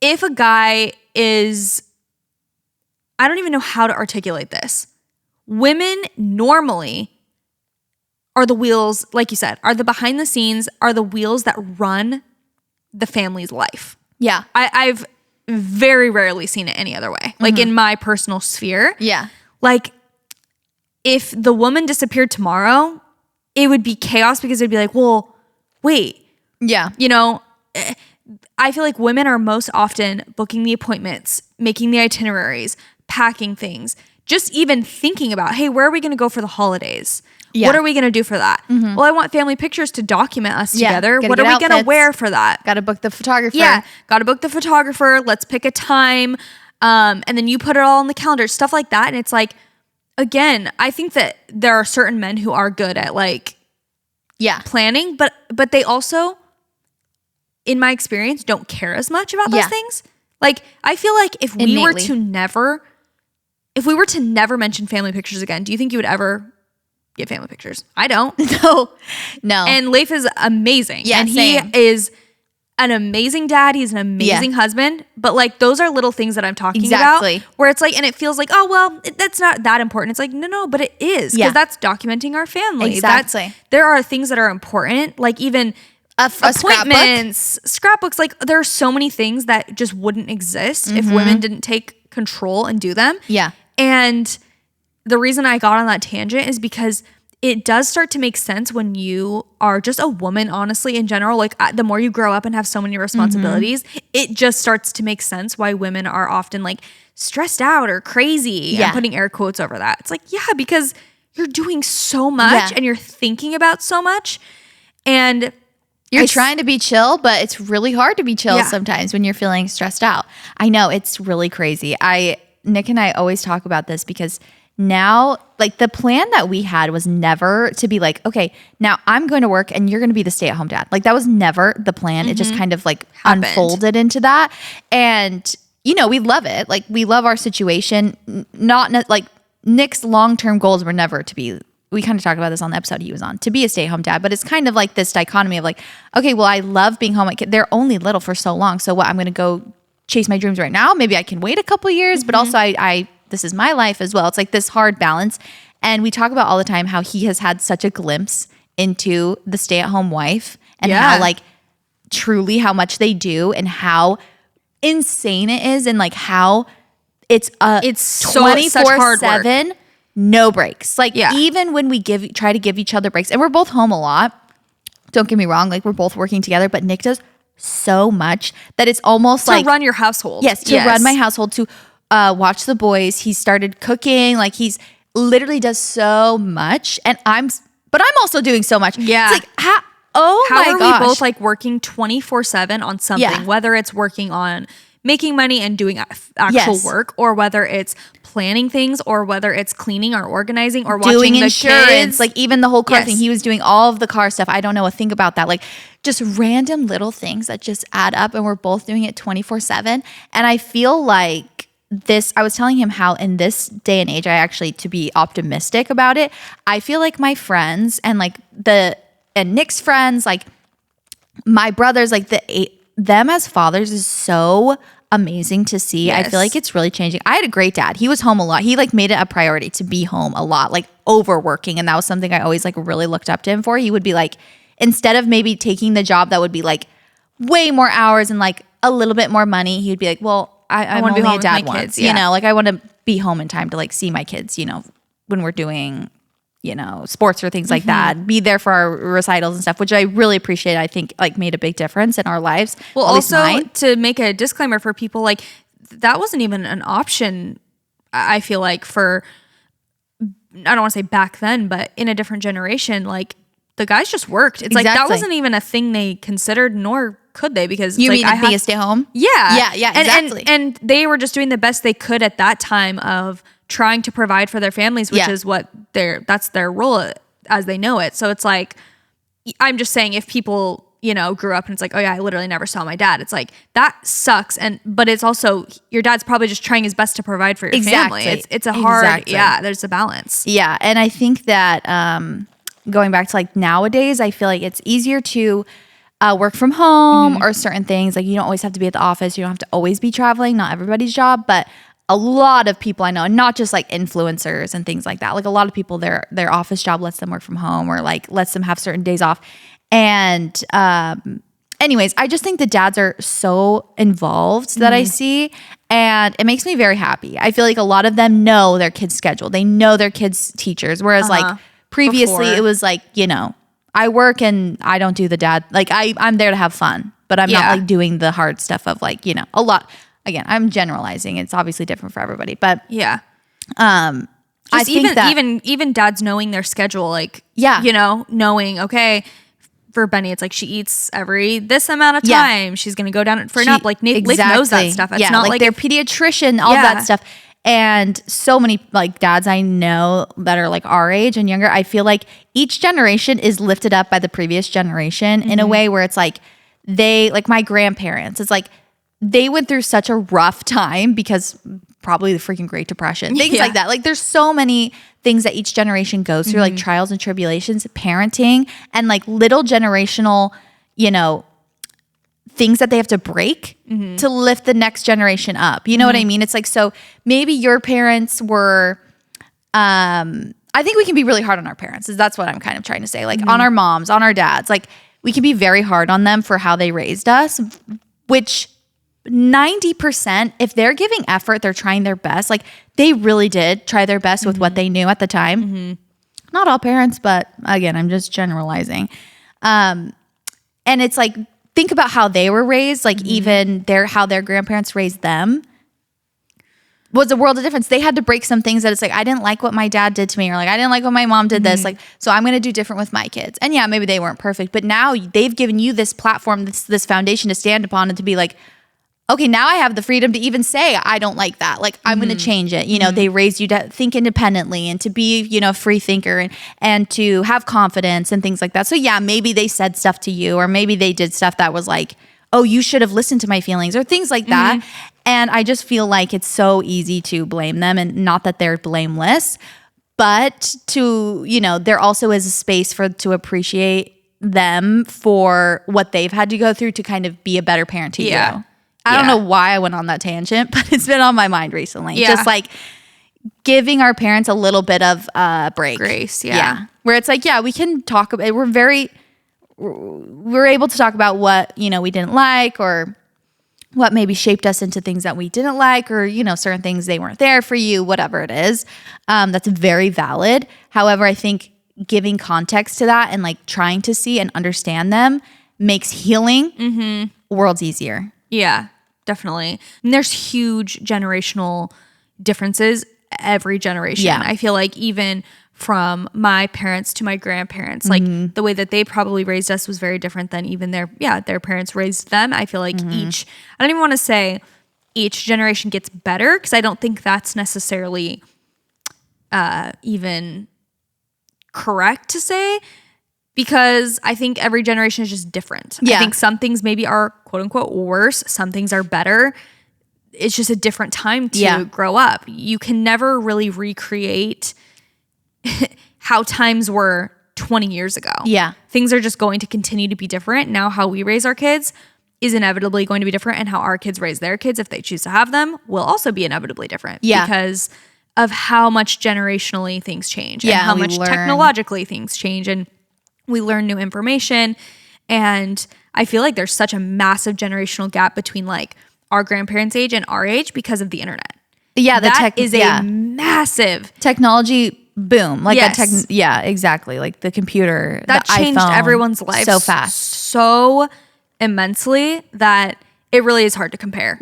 if a guy is, I don't even know how to articulate this. Women normally are the wheels, like you said, are the behind the scenes, are the wheels that run the family's life. Yeah. I've very rarely seen it any other way. Like in my personal sphere. Yeah. Like, if the woman disappeared tomorrow, it would be chaos because it'd be like, well, wait. Yeah. You know, I feel like women are most often booking the appointments, making the itineraries, packing things, just even thinking about, hey, where are we going to go for the holidays? Yeah. What are we going to do for that? Well, I want family pictures to document us together. What are we going to wear for that? Got to book the photographer. Yeah, got to book the photographer. Let's pick a time. And then you put it all on the calendar, stuff like that. And it's like, again, I think that there are certain men who are good at like planning, but they also, in my experience, don't care as much about those things. Like, I feel like if we were to never mention family pictures again, do you think you would ever get family pictures? I don't. No. And Leif is amazing. Yeah, and same. He is an amazing dad. He's an amazing husband. But like, those are little things that I'm talking about. Where it's like, and it feels like, oh, well, that's not that important. It's like, no, but it is. Because that's documenting our family. Exactly. There are things that are important. Like even appointments, scrapbooks. Like, there are so many things that just wouldn't exist if women didn't take control and do them. Yeah. And the reason I got on that tangent is because it does start to make sense when you are just a woman, honestly, in general. Like, the more you grow up and have so many responsibilities, it just starts to make sense why women are often like stressed out or crazy. I'm putting air quotes over that. It's like, yeah, because you're doing so much and you're thinking about so much. And you're trying to be chill, but it's really hard to be chill sometimes when you're feeling stressed out. I know, it's really crazy. Nick and I always talk about this because now, like the plan that we had was never to be like, okay, now I'm going to work and you're going to be the stay-at-home dad. Like that was never the plan. It just kind of like unfolded into that. And, you know, we love it. Like we love our situation. Like Nick's long-term goals were never to be, we kind of talked about this on the episode he was on, to be a stay-at-home dad, but it's kind of like this dichotomy of like, okay, well, I love being home. They're only little for so long. So what, I'm going to go chase my dreams right now. Maybe I can wait a couple years, but also I this is my life as well. It's like this hard balance. And we talk about all the time how he has had such a glimpse into the stay-at-home wife and how like truly how much they do and how insane it is and like how it's so 24/7, no breaks. Like even when we try to give each other breaks, and we're both home a lot. Don't get me wrong, like we're both working together, but Nick does so much that it's almost like to run your household. Yes, to run my household, to watch the boys. He started cooking. Like he's literally does so much, and I'm also doing so much. Yeah, it's like how my gosh, we both like working 24/7 on something, whether it's working on making money and doing actual work, or whether it's planning things, or whether it's cleaning or organizing or watching doing the insurance, kids. like even the whole car thing. He was doing all of the car stuff. I don't know a thing about that. Like just random little things that just add up, and we're both doing it 24/7. And I feel like I was telling him how in this day and age, to be optimistic about it, I feel like my friends and like and Nick's friends, like my brothers, like them as fathers is so amazing to see. I feel like it's really changing. I had a great dad. He was home a lot. He like made it a priority to be home a lot, like overworking. And that was something I always like really looked up to him for. He would be like, instead of maybe taking the job that would be like way more hours and like a little bit more money, he would be like, well, I'm only a dad once, you know, like I want to be home in time to like see my kids, you know, when we're doing, you know, sports or things like that, be there for our recitals and stuff, which I really appreciate. I think like made a big difference in our lives. Well, also to make a disclaimer for people, like that wasn't even an option. I feel like for, I don't want to say back then, but in a different generation, like the guys just worked. It's like that wasn't even a thing they considered, nor could they, because you like, mean being a stay home? Yeah, exactly. And they were just doing the best they could at that time of trying to provide for their families, which is what that's their role as they know it. So it's like, I'm just saying, if people, you know, grew up and it's like, oh yeah, I literally never saw my dad. It's like, that sucks. But it's also, your dad's probably just trying his best to provide for your family. It's a hard, there's a balance. Yeah. And I think that going back to like nowadays, I feel like it's easier to work from home or certain things. Like you don't always have to be at the office. You don't have to always be traveling. Not everybody's job, but a lot of people I know, and not just like influencers and things like that. Like a lot of people, their office job lets them work from home or like lets them have certain days off. And anyways, I just think the dads are so involved that I see, and it makes me very happy. I feel like a lot of them know their kids' schedule. They know their kids' teachers. Whereas like previously it was like, you know, I work and I don't do the dad. Like I'm there to have fun, but I'm not like doing the hard stuff of like, you know, a lot. Again, I'm generalizing. It's obviously different for everybody, but I think that even dads knowing their schedule, like you know, knowing, okay, for Benny, it's like she eats every this amount of time. She's gonna go down for a nap. Like Nick knows that stuff. It's not like their pediatrician, all that stuff. And so many like dads I know that are like our age and younger, I feel like each generation is lifted up by the previous generation in a way where it's like like my grandparents, it's like they went through such a rough time because probably the freaking Great Depression, things like that. Like there's so many things that each generation goes through, like trials and tribulations, parenting, and like little generational, you know, things that they have to break to lift the next generation up. You know what I mean? It's like, so maybe your parents were, I think we can be really hard on our parents. That's what I'm kind of trying to say. Like on our moms, on our dads, like we can be very hard on them for how they raised us, which 90%, if they're giving effort, they're trying their best. Like they really did try their best with what they knew at the time. Not all parents, but again, I'm just generalizing. And it's like, think about how they were raised, like even how their grandparents raised them was a world of difference. They had to break some things that it's like, I didn't like what my dad did to me, or like, I didn't like when my mom did this. Like, so I'm going to do different with my kids. And yeah, maybe they weren't perfect, but now they've given you this platform, this foundation to stand upon and to be like, okay, now I have the freedom to even say, I don't like that. Like, I'm going to change it. You know, they raised you to think independently and to be, you know, a free thinker and to have confidence and things like that. So yeah, maybe they said stuff to you, or maybe they did stuff that was like, oh, you should have listened to my feelings, or things like that. And I just feel like it's so easy to blame them, and not that they're blameless, but to, you know, there also is a space to appreciate them for what they've had to go through to kind of be a better parent to you. I don't know why I went on that tangent, but it's been on my mind recently. Just like giving our parents a little bit of break. Grace, Where it's like, yeah, we can talk about it. We're able to talk about what, you know, we didn't like, or what maybe shaped us into things that we didn't like, or, you know, certain things they weren't there for you, whatever it is. That's very valid. However, I think giving context to that and like trying to see and understand them makes healing worlds easier. Yeah, definitely. And there's huge generational differences every generation. Yeah. I feel like even from my parents to my grandparents, like the way that they probably raised us was very different than even their parents raised them. I feel like I don't even want to say each generation gets better, because I don't think that's necessarily even correct to say, because I think every generation is just different. I think some things maybe are quote unquote worse. Some things are better. It's just a different time to grow up. You can never really recreate how times were 20 years ago. Yeah. Things are just going to continue to be different. Now, how we raise our kids is inevitably going to be different, and how our kids raise their kids, if they choose to have them, will also be inevitably different. Yeah. Because of how much generationally things change, and how much technologically things change, and we learn new information. And I feel like there's such a massive generational gap between like our grandparents' age and our age because of the internet. Yeah, that is a massive technology boom. Like exactly. Like the computer, that the changed iPhone, everyone's life so fast, so immensely, that it really is hard to compare.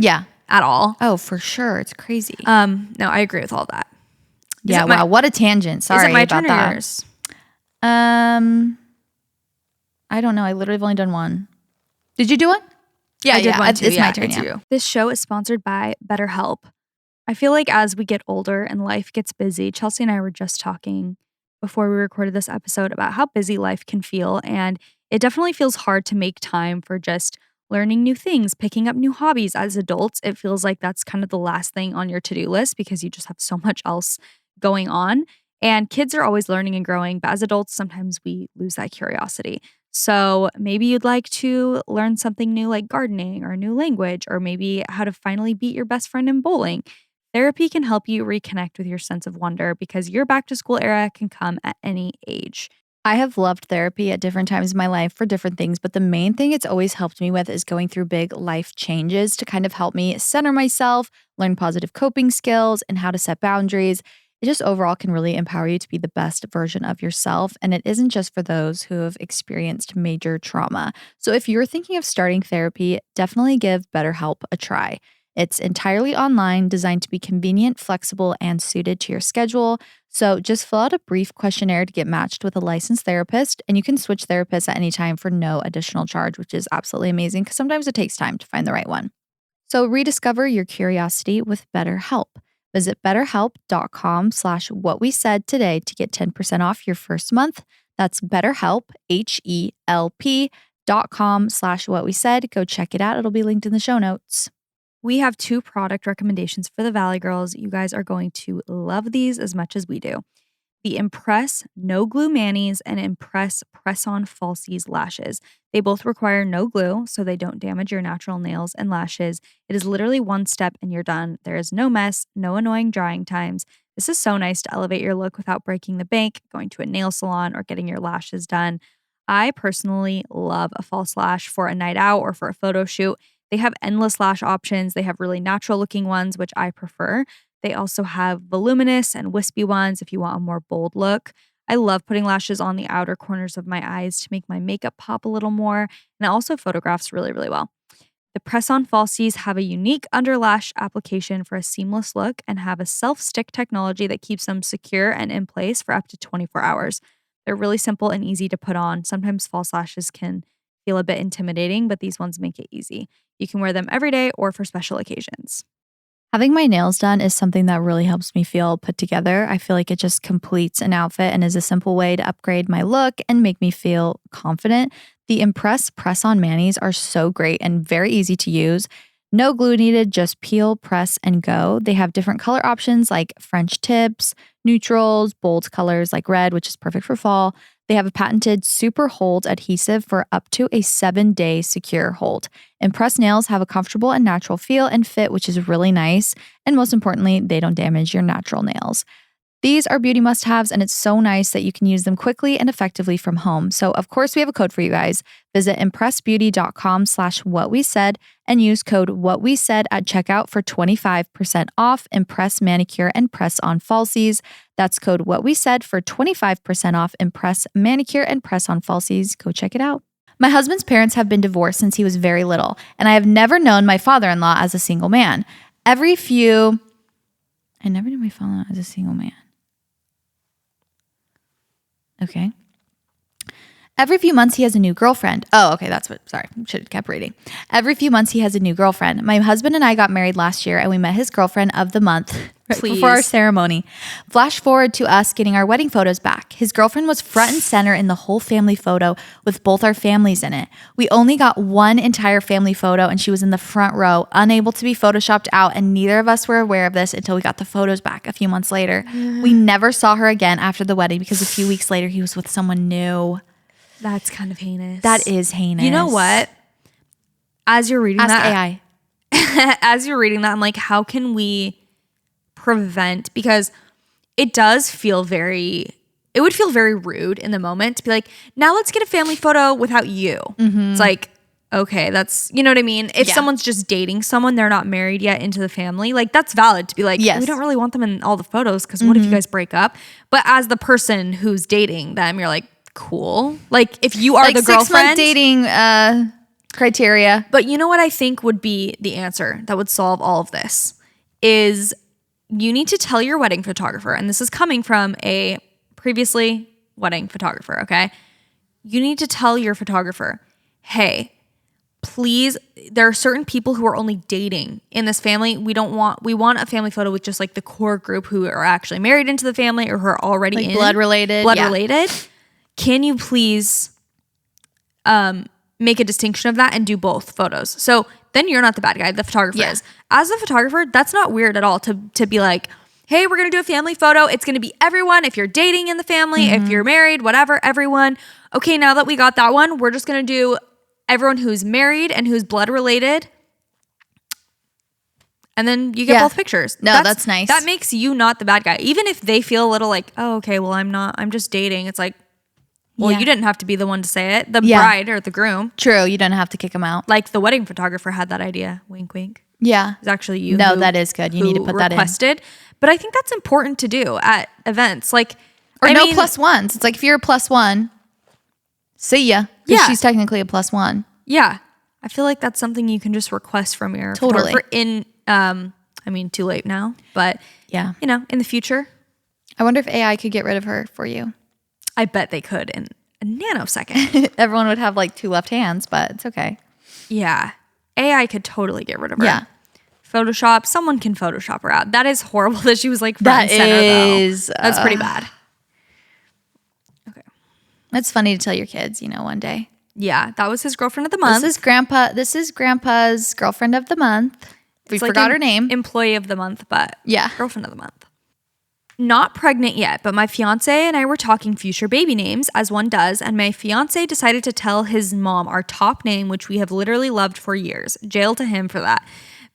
At all. Oh, for sure. It's crazy. No, I agree with all that. Wow, what a tangent. Sorry is it my about turn that. Or yours? I don't know. I literally have only done one. Did you do one? Yeah, I did one too. It's my turn. You. This show is sponsored by BetterHelp. I feel like as we get older and life gets busy, Chelsea and I were just talking before we recorded this episode about how busy life can feel. And it definitely feels hard to make time for just learning new things, picking up new hobbies. As adults, it feels like that's kind of the last thing on your to-do list, because you just have so much else going on. And kids are always learning and growing, but as adults, sometimes we lose that curiosity. So maybe you'd like to learn something new, like gardening or a new language, or maybe how to finally beat your best friend in bowling. Therapy can help you reconnect with your sense of wonder, because your back to school era can come at any age. I have loved therapy at different times in my life for different things, but the main thing it's always helped me with is going through big life changes to kind of help me center myself, learn positive coping skills, and how to set boundaries. It just overall can really empower you to be the best version of yourself. And it isn't just for those who have experienced major trauma. So if you're thinking of starting therapy, definitely give BetterHelp a try. It's entirely online, designed to be convenient, flexible, and suited to your schedule. So just fill out a brief questionnaire to get matched with a licensed therapist, and you can switch therapists at any time for no additional charge, which is absolutely amazing, because sometimes it takes time to find the right one. So rediscover your curiosity with BetterHelp. Visit betterhelp.com/whatwesaid today to get 10% off your first month. That's BetterHelp, HELP.com/whatwesaid. Go check it out. It'll be linked in the show notes. We have 2 product recommendations for the Valley Girls. You guys are going to love these as much as we do. The Impress No Glue Manis and Impress Press-On Falsies Lashes. They both require no glue, so they don't damage your natural nails and lashes. It is literally one step and you're done. There is no mess, no annoying drying times. This is so nice to elevate your look without breaking the bank, going to a nail salon, or getting your lashes done. I personally love a false lash for a night out or for a photo shoot. They have endless lash options. They have really natural looking ones, which I prefer. They also have voluminous and wispy ones if you want a more bold look. I love putting lashes on the outer corners of my eyes to make my makeup pop a little more. And it also photographs really, really well. The press-on falsies have a unique underlash application for a seamless look and have a self-stick technology that keeps them secure and in place for up to 24 hours. They're really simple and easy to put on. Sometimes false lashes can feel a bit intimidating, but these ones make it easy. You can wear them every day or for special occasions. Having my nails done is something that really helps me feel put together. I feel like it just completes an outfit and is a simple way to upgrade my look and make me feel confident. The Impress press-on manis are so great and very easy to use. No glue needed, just peel, press, and go. They have different color options like French tips, neutrals, bold colors like red, which is perfect for fall. They have a patented super hold adhesive for up to a 7-day secure hold. Impress nails have a comfortable and natural feel and fit, which is really nice. And most importantly, they don't damage your natural nails. These are beauty must-haves, and it's so nice that you can use them quickly and effectively from home. So, of course, we have a code for you guys. Visit impressbeauty.com/whatwesaid and use code whatwesaid at checkout for 25% off Impress manicure and press-on falsies. That's code whatwesaid for 25% off Impress manicure and press-on falsies. Go check it out. My husband's parents have been divorced since he was very little, and I have never known my father-in-law as a single man. I never knew my father-in-law as a single man. Okay. Every few months, he has a new girlfriend. Oh, okay. Should have kept reading. Every few months, he has a new girlfriend. My husband and I got married last year, and we met his girlfriend of the month right before our ceremony. Flash forward to us getting our wedding photos back. His girlfriend was front and center in the whole family photo with both our families in it. We only got one entire family photo, and she was in the front row, unable to be photoshopped out, and neither of us were aware of this until we got the photos back a few months later. We never saw her again after the wedding because a few weeks later, he was with someone new. That's kind of heinous. That is heinous. You know what? As you're reading Ask AI. As you're reading that, I'm like, how can we prevent? Because it would feel very rude in the moment to be like, now let's get a family photo without you. Mm-hmm. It's like, okay, that's, you know what I mean? If someone's just dating someone, they're not married yet into the family, like that's valid to be like, we don't really want them in all the photos because what if you guys break up? But as the person who's dating them, you're like, cool. Like if you are the girlfriend. 6-month dating criteria. But you know what I think would be the answer that would solve all of this is you need to tell your wedding photographer, and this is coming from a previously wedding photographer, okay? You need to tell your photographer, hey, please, there are certain people who are only dating in this family. We want a family photo with just like the core group who are actually married into the family or who are already like in blood related. Can you please make a distinction of that and do both photos? So then you're not the bad guy, the photographer is. As the photographer, that's not weird at all to be like, hey, we're going to do a family photo. It's going to be everyone. If you're dating in the family, if you're married, whatever, everyone. Okay, now that we got that one, we're just going to do everyone who's married and who's blood related. And then you get both pictures. No, that's nice. That makes you not the bad guy. Even if they feel a little like, oh, okay, well, I'm just dating. It's like, well, you didn't have to be the one to say it. The bride or the groom. True. You didn't have to kick them out. Like the wedding photographer had that idea. Wink, wink. Yeah. It's actually you. No, that is good. You need to put that in. But I think that's important to do at events. Like, plus ones. It's like if you're a plus one, see ya. Because she's technically a plus one. Yeah. I feel like that's something you can just request from your photographer in, too late now. But, in the future. I wonder if AI could get rid of her for you. I bet they could in a nanosecond. Everyone would have like 2 left hands, but it's okay. Yeah. AI could totally get rid of her. Yeah. Photoshop. Someone can Photoshop her out. That is horrible that she was like front and center though. That's pretty bad. Okay. That's funny to tell your kids, one day. Yeah. That was his girlfriend of the month. This is grandpa's girlfriend of the month. We forgot her name. Employee of the month, but girlfriend of the month. Not pregnant yet, but my fiance and I were talking future baby names, as one does, and my fiance decided to tell his mom our top name, which we have literally loved for years. Jail to him for that.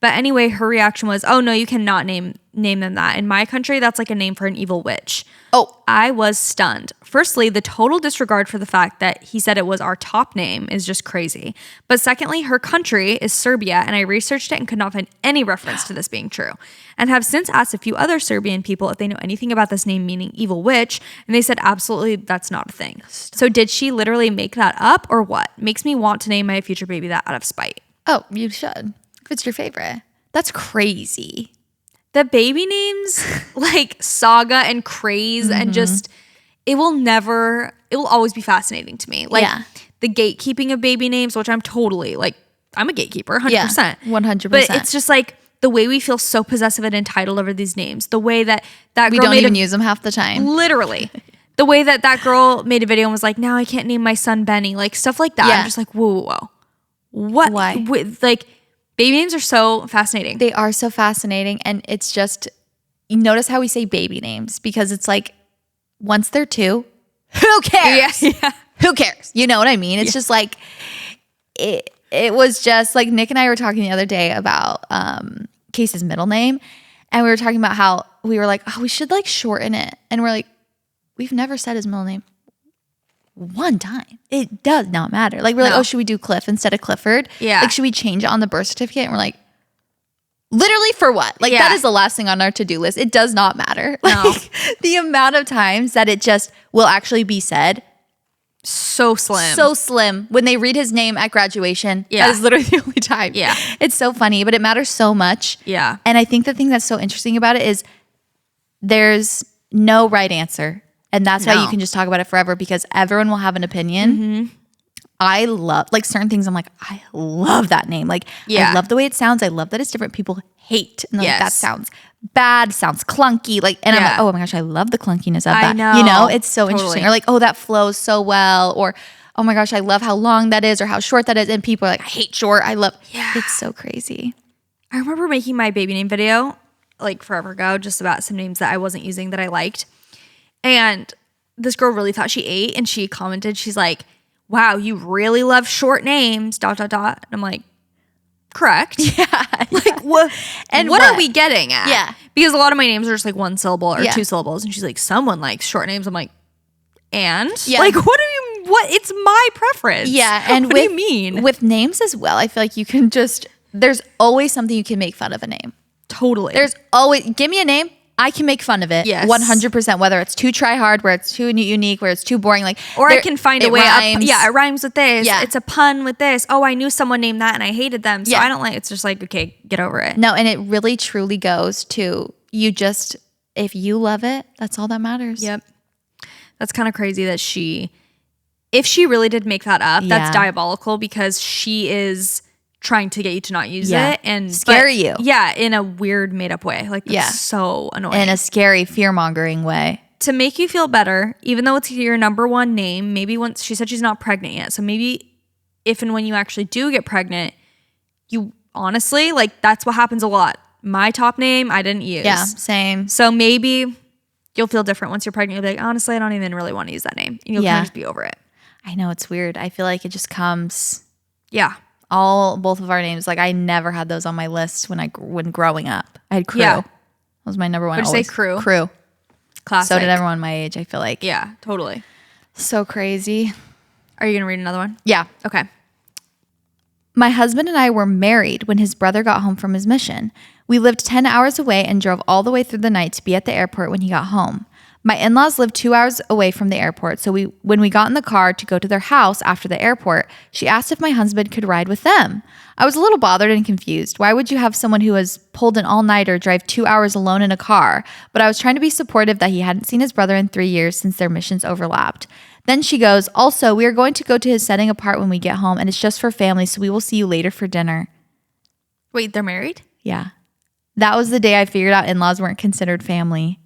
But anyway, her reaction was, oh no, you cannot name them that. In my country, that's like a name for an evil witch. Oh, I was stunned. Firstly, the total disregard for the fact that he said it was our top name is just crazy. But secondly, her country is Serbia, and I researched it and could not find any reference to this being true. And have since asked a few other Serbian people if they know anything about this name meaning evil witch, and they said absolutely that's not a thing. So did she literally make that up or what? Makes me want to name my future baby that out of spite. Oh, you should. If it's your favorite. That's crazy. The baby names like Saga and Craze and just it will always be fascinating to me. Like the gatekeeping of baby names, which I'm totally like, I'm a gatekeeper, 100%. Yeah, 100%. But it's just like the way we feel so possessive and entitled over these names, the way that girl we don't even use them half the time. Literally. The way that girl made a video and was like, now I can't name my son Benny, like stuff like that. Yeah. I'm just like, whoa. What? Why? Like, baby names are so fascinating. They are so fascinating. And it's just, you notice how we say baby names, because it's like, once they're 2, who cares? Yeah. Who cares? You know what I mean? It's just like, it was just like Nick and I were talking the other day about Case's middle name. And we were talking about how we were like, oh, we should like shorten it. And we're like, we've never said his middle name one time. It does not matter. Like, we're like, oh, should we do Cliff instead of Clifford? Yeah. Like, should we change it on the birth certificate? And we're like, literally for what? Like, that is the last thing on our to-do list. It does not matter. No. Like, the amount of times that it just will actually be said. So slim. So slim. When they read his name at graduation, that is literally the only time. Yeah. It's so funny, but it matters so much. Yeah. And I think the thing that's so interesting about it is there's no right answer. And that's why you can just talk about it forever, because everyone will have an opinion. Mm-hmm. I love, like, certain things. I'm like, I love that name. Like, I love the way it sounds. I love that it's different. People hate. And like, that sounds bad, sounds clunky. Like, and I'm like, oh my gosh, I love the clunkiness of that. I know. You know, it's so interesting. Or like, oh, that flows so well. Or, oh my gosh, I love how long that is or how short that is. And people are like, I hate short. I love, it's so crazy. I remember making my baby name video like forever ago, just about some names that I wasn't using that I liked. And this girl really thought she ate, and she commented, she's like, wow, you really love short names, ... And I'm like, correct. Yeah. Like, what? And what are we getting at? Yeah. Because a lot of my names are just like 1 syllable or 2 Yeah. syllables. And she's like, someone likes short names. I'm like, and? Yeah. Like, what do you, what? It's my preference. Yeah. And what do you mean? With names as well, I feel like you can just, there's always something you can make fun of a name. Totally. There's always, give me a name, I can make fun of it. Yes. 100%, whether it's too try hard, where it's too unique, where it's too boring. Like, or I can find a way up. Yeah, it rhymes with this. Yeah. It's a pun with this. Oh, I knew someone named that and I hated them. So Yeah. I don't like, it's just like, okay, get over it. No, and it really truly goes to you just, if you love it, that's all that matters. Yep. That's kind of crazy that if she really did make that up, that's diabolical, because she is trying to get you to not use it and scare you. Yeah, in a weird made up way. Like, that's so annoying. In a scary, fear-mongering way. To make you feel better, even though it's your number one name, maybe once she said she's not pregnant yet. So maybe if and when you actually do get pregnant, you honestly, like, that's what happens a lot. My top name, I didn't use. Yeah, same. So maybe you'll feel different once you're pregnant. You'll be like, honestly, I don't even really want to use that name. And you'll kind of just be over it. I know, it's weird. I feel like it just comes. Yeah. Both of our names. Like, I never had those on my list when growing up. I had Crew. Yeah. That was my number one. Would you say Crew? Crew. Classic. So did everyone my age, I feel like. Yeah, totally. So crazy. Are you going to read another one? Yeah. Okay. My husband and I were married when his brother got home from his mission. We lived 10 hours away and drove all the way through the night to be at the airport when he got home. My in-laws lived 2 hours away from the airport, so when we got in the car to go to their house after the airport, she asked if my husband could ride with them. I was a little bothered and confused. Why would you have someone who has pulled an all-nighter drive 2 hours alone in a car? But I was trying to be supportive that he hadn't seen his brother in 3 years since their missions overlapped. Then she goes, also, we are going to go to his setting apart when we get home, and it's just for family, so we will see you later for dinner. Wait, they're married? Yeah. That was the day I figured out in-laws weren't considered family.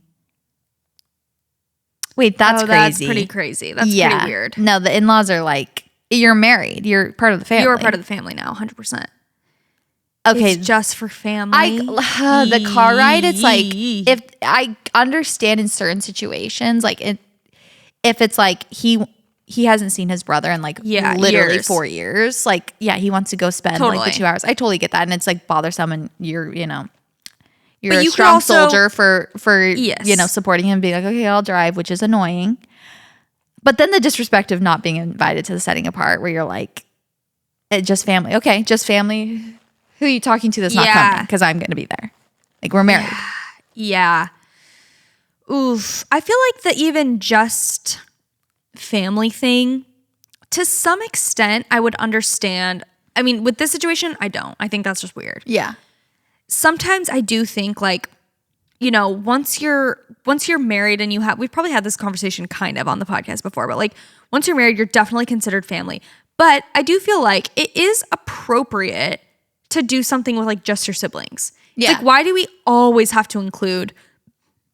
Wait, that's crazy. That's pretty crazy. That's pretty weird. No, the in-laws are like, you're married. You're part of the family. You're part of the family now, 100%. Okay. It's just for family. The car ride, it's like, if I understand in certain situations, like if it's like he hasn't seen his brother in like literally years. 4 years, like, yeah, he wants to go spend like the 2 hours. I totally get that. And it's like bothersome, and you're a strong soldier for supporting him, being like, okay, I'll drive, which is annoying. But then the disrespect of not being invited to the setting apart, where you're like, just family. Okay, just family. Who are you talking to that's not coming? Because I'm going to be there. Like, we're married. Yeah. Oof. I feel like the even just family thing, to some extent, I would understand. I mean, with this situation, I don't. I think that's just weird. Yeah. Sometimes I do think, like, once you're married and we've probably had this conversation kind of on the podcast before, but like, once you're married, you're definitely considered family. But I do feel like it is appropriate to do something with like just your siblings. Yeah. Like, why do we always have to include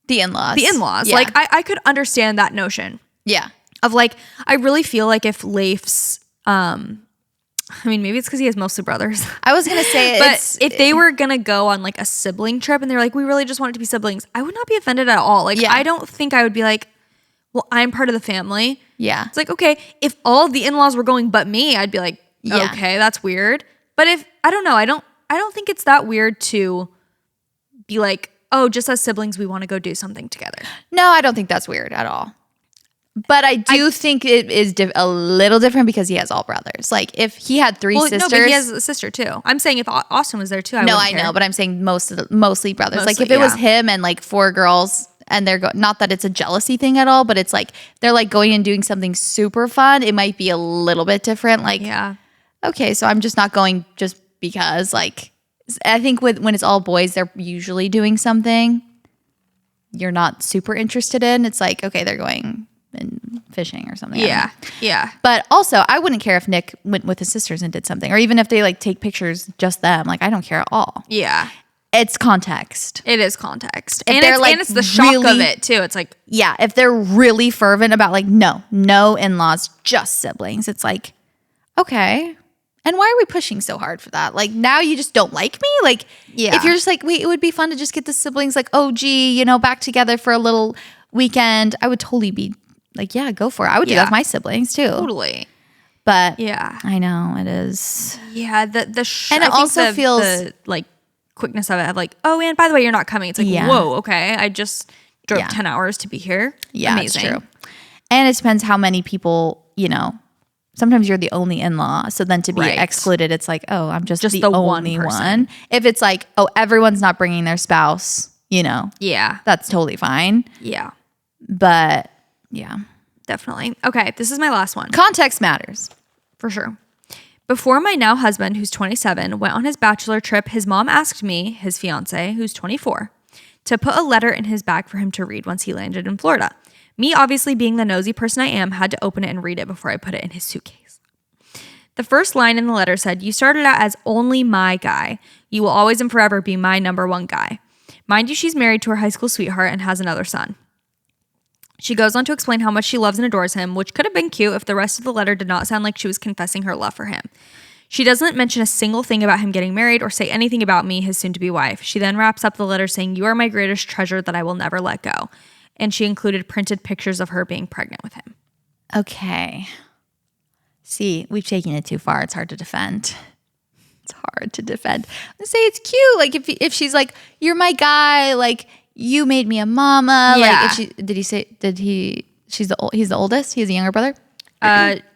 The in-laws. the in-laws? Yeah. Like, I could understand that notion Yeah. of like, I really feel like if Leif's, I mean, maybe it's because he has mostly brothers. I was going to say But if they were going to go on like a sibling trip and they're like, we really just want it to be siblings, I would not be offended at all. Like, Yeah. I don't think I would be like, well, I'm part of the family. Yeah. It's like, okay, if all of the in-laws were going but me, I'd be like, Yeah. okay, that's weird. But if, I don't know, I don't think it's that weird to be like, oh, just as siblings, we want to go do something together. No, I don't think that's weird at all. But I do think it is a little different because he has all brothers. Like if he had three sisters. No, but he has a sister too. I'm saying if Austin was there too, I know, but I'm saying mostly brothers. Like if Mostly, it was yeah. him and like 4 girls and they're not that it's a jealousy thing at all, but it's like they're like going and doing something super fun. It might be a little bit different. Like, yeah. okay, so I'm just not going just because. Like I think when it's all boys, they're usually doing something you're not super interested in. It's like, okay, they're going and fishing or something. Yeah. Yeah. But also, I wouldn't care if Nick went with his sisters and did something, or even if they like take pictures just them. Like I don't care at all. Yeah. It's context. It is context. If And they're, like, it's the shock of really- it too. It's like, Yeah, if they're really fervent about like no in-laws, just siblings. It's like, okay. And why are we pushing so hard for that? Like now you just don't like me? Like Yeah. if you're just like, wait, it would be fun to just get the siblings like, oh gee, back together for a little weekend. I would totally be like, yeah, go for it. I would do that Yeah. with my siblings too. totally. But Yeah. I know it is. Yeah. And it I think also feels- the, like quickness of it of like, oh, and by the way, you're not coming. It's like, Yeah. whoa, okay. I just drove Yeah. 10 hours to be here. Yeah, Amazing. it's true. And it depends how many people, sometimes you're the only in-law. So then to be Right. excluded, it's like, oh, I'm just the the only one person. one. If it's like, oh, everyone's not bringing their spouse, Yeah. that's totally fine. Yeah. But yeah, Definitely. Okay. This is my last one. context matters. For sure. Before my now husband, who's 27, went on his bachelor trip, his mom asked me, his fiance, who's 24, to put a letter in his bag for him to read once he landed in Florida. Me, obviously being the nosy person I am, had to open it and read it before I put it in his suitcase. The first line in the letter said, "You started out as only my guy. You will always and forever be my number one guy." Mind you, she's married to her high school sweetheart and has another son. She goes on to explain how much she loves and adores him, which could have been cute if the rest of the letter did not sound like she was confessing her love for him. She doesn't mention a single thing about him getting married or say anything about me, his soon-to-be wife. She then wraps up the letter saying, "You are my greatest treasure that I will never let go." And she included printed pictures of her being pregnant with him. Okay. See, we've taken it too far. It's hard to defend. It's hard to defend. I say it's cute. Like if she's like, "You're my guy," like you made me a mama. Yeah. Like he's the oldest? He has a younger brother?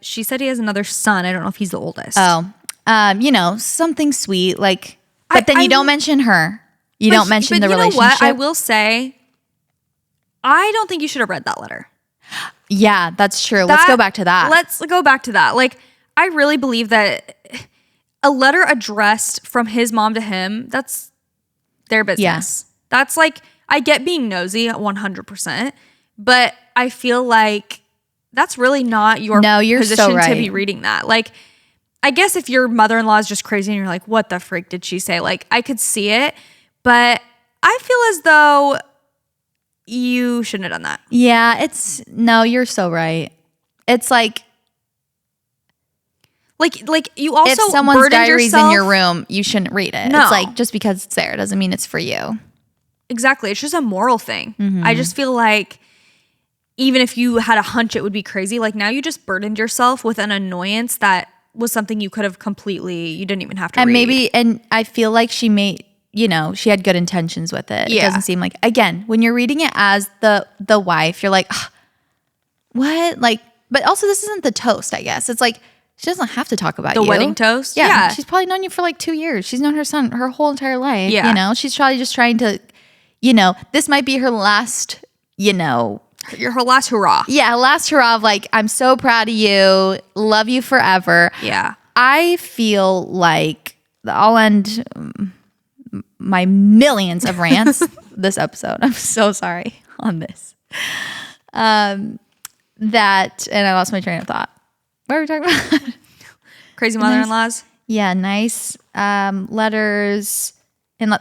She said he has another son. I don't know if he's the oldest. Oh. Something sweet. Like but then you don't mention her. You don't mention the relationship. You know what? I will say, I don't think you should have read that letter. Yeah, that's true. Let's go back to that. Let's go back to that. Like, I really believe that a letter addressed from his mom to him, that's their business. That's like, I get being nosy 100%, but I feel like that's really not your you're position so right. to be reading that. Like, I guess if your mother-in-law is just crazy and you're like, what the freak did she say? Like, I could see it, but I feel as though you shouldn't have done that. Yeah, you're so right. It's like you also if someone's burdened diary's yourself. in your room, you shouldn't read it. No. It's like just because it's there doesn't mean it's for you. Exactly. It's just a moral thing. Mm-hmm. I just feel like even if you had a hunch it would be crazy, like now you just burdened yourself with an annoyance that was something you could have you didn't even have to read. And I feel like she made, she had good intentions with it. Yeah. It doesn't seem like, again, when you're reading it as the wife, you're like, "Ugh, what? Like, but also this isn't the toast, I guess. It's like, she doesn't have to talk about The you. wedding toast? Yeah. Yeah. She's probably known you for like 2 years. She's known her son her whole entire life. Yeah. She's probably just trying to, this might be her last, Her last hurrah. yeah, last hurrah of like, I'm so proud of you, love you forever. Yeah. I feel like I'll end my millions of rants this episode. I'm so sorry on this. And I lost my train of thought. What were we talking about? Crazy mother-in-laws. Yeah, nice letters. And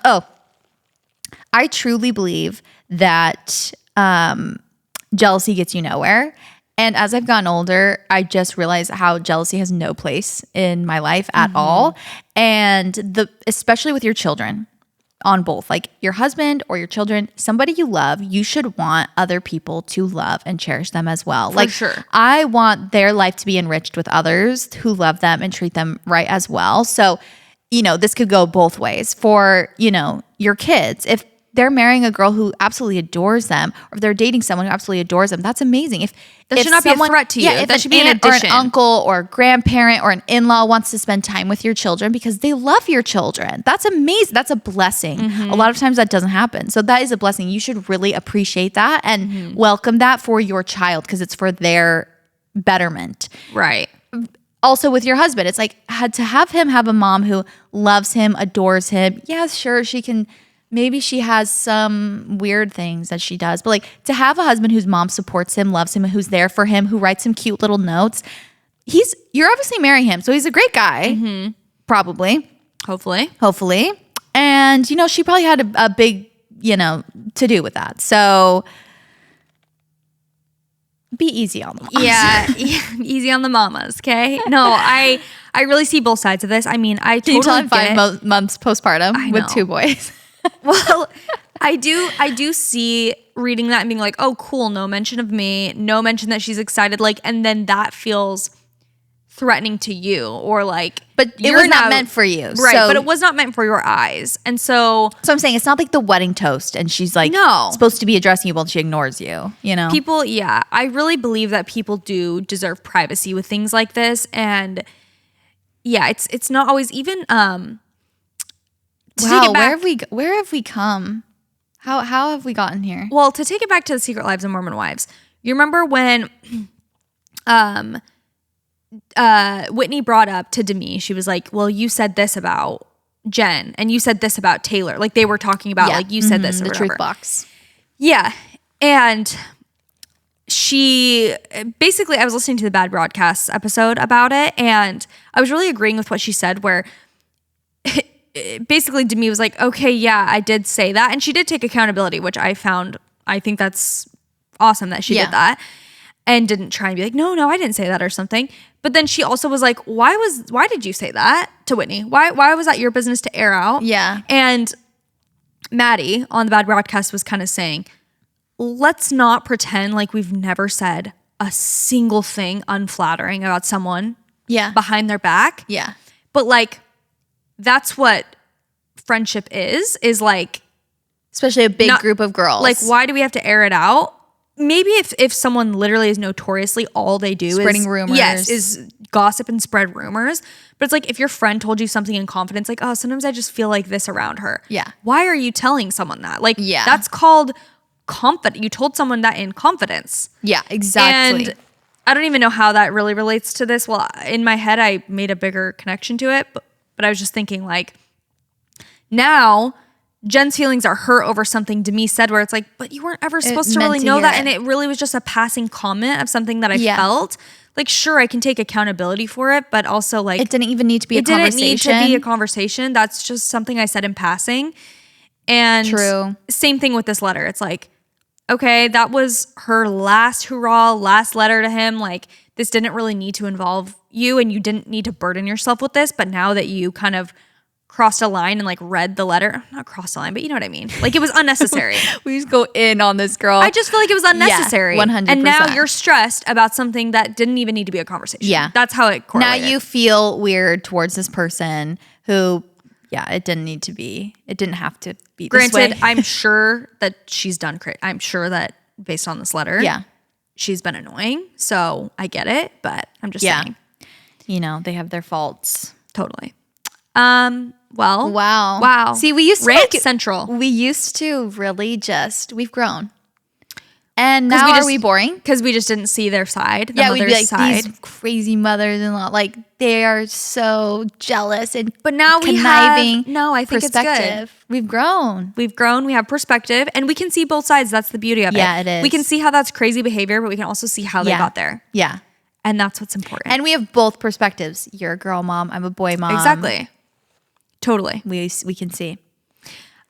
I truly believe that jealousy gets you nowhere. And as I've gotten older, I just realized how jealousy has no place in my life at all. And especially with your children, on both, like your husband or your children, somebody you love, you should want other people to love and cherish them as well. For sure. I want their life to be enriched with others who love them and treat them right as well. So, this could go both ways for, your kids. If they're marrying a girl who absolutely adores them, or if they're dating someone who absolutely adores them, that's amazing. If should not be a threat to you. Yeah, if that should be an aunt or addition. an uncle or a grandparent or an in-law wants to spend time with your children because they love your children, that's amazing. That's a blessing. A lot of times that doesn't happen. So that is a blessing. You should really appreciate that and welcome that for your child because it's for their betterment. Right. Also with your husband, it's like to have him have a mom who loves him, adores him. Yeah, sure, maybe she has some weird things that she does, but like to have a husband whose mom supports him, loves him, who's there for him, who writes him cute little notes. You're obviously marrying him, so he's a great guy, probably. Hopefully. And, she probably had a big, to do with that. So be easy on the moms. Yeah, easy on the mamas, okay? No, I really see both sides of this. I mean, I Can totally you tell I'm 5 months postpartum with 2 boys? Well, I do see reading that and being like, oh, cool, no mention of me, no mention that she's excited, and then that feels threatening to you, or but it was not meant for you, right? But it was not meant for your eyes, and so I'm saying it's not like the wedding toast, and she's supposed to be addressing you while she ignores you. People, yeah, I really believe that people do deserve privacy with things like this, and yeah, it's not always even. Wow, where have we come? How have we gotten here? Well, to take it back to the Secret Lives of Mormon Wives, you remember when Whitney brought up to Demi, she was like, well, you said this about Jen and you said this about Taylor. They were talking about you said this or the whatever. truth box. Yeah. And she basically, I was listening to the Bad Broadcasts episode about it, and I was really agreeing with what she said, where basically Demi was like, okay, yeah, I did say that. And she did take accountability, which I think that's awesome that she did that and didn't try and be like, no, I didn't say that or something. But then she also was like, why did you say that to Whitney? Why was that your business to air out? Yeah. And Maddie on the Bad Broadcast was kind of saying, let's not pretend like we've never said a single thing unflattering about someone behind their back. Yeah. But that's what friendship is especially a big group of girls. Why do we have to air it out? Maybe if someone literally is notoriously all they do spreading rumors. Yes, is gossip and spread rumors. But it's if your friend told you something in confidence, oh, sometimes I just feel like this around her. Yeah. Why are you telling someone that? That's called confident. You told someone that in confidence. Yeah, exactly. And I don't even know how that really relates to this. Well, in my head, I made a bigger connection to it, but I was just thinking now Jen's feelings are hurt over something Demi said, where it's but you weren't ever supposed to really know that. And it really was just a passing comment of something that I felt. Sure, I can take accountability for it, but also it didn't even need to be a conversation. It didn't need to be a conversation. That's just something I said in passing. And true. Same thing with this letter. It's okay, that was her last hurrah, last letter to him. This didn't really need to involve you, and you didn't need to burden yourself with this. But now that you kind of crossed a line and read the letter, not crossed a line, but you know what I mean? It was unnecessary. We just go in on this girl. I just feel like it was unnecessary. Yeah, 100%. And now you're stressed about something that didn't even need to be a conversation. Yeah. That's how it correlated. Now you feel weird towards this person who, it didn't have to be this way. Granted, I'm sure that she's done I'm sure that based on this letter, she's been annoying. So I get it, but I'm just saying. They have their faults. Totally. Well. Wow. See, we used to Rant Central. We used to really we've grown. And now are we boring? Because we just didn't see their side. We'd be these crazy mothers-in-law, they are so jealous and but now conniving. I think it's good. We've grown. We have perspective, and we can see both sides. That's the beauty of it. Yeah, it is. We can see how that's crazy behavior, but we can also see how they got there. Yeah. And that's what's important. And we have both perspectives. You're a girl mom. I'm a boy mom. Exactly. Totally. We can see.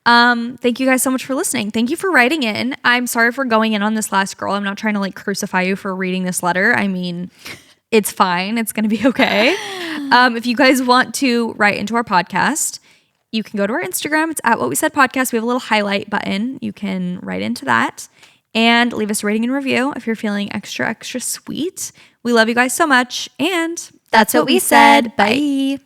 Thank you guys so much for listening. Thank you for writing in. I'm sorry for going in on this last girl. I'm not trying to like crucify you for reading this letter. I mean, it's fine. It's going to be okay. If you guys want to write into our podcast, you can go to our Instagram. It's at What We Said Podcast. We have a little highlight button. You can write into that and leave us a rating and review if you're feeling extra, extra sweet. We love you guys so much. And That's what we said. Bye.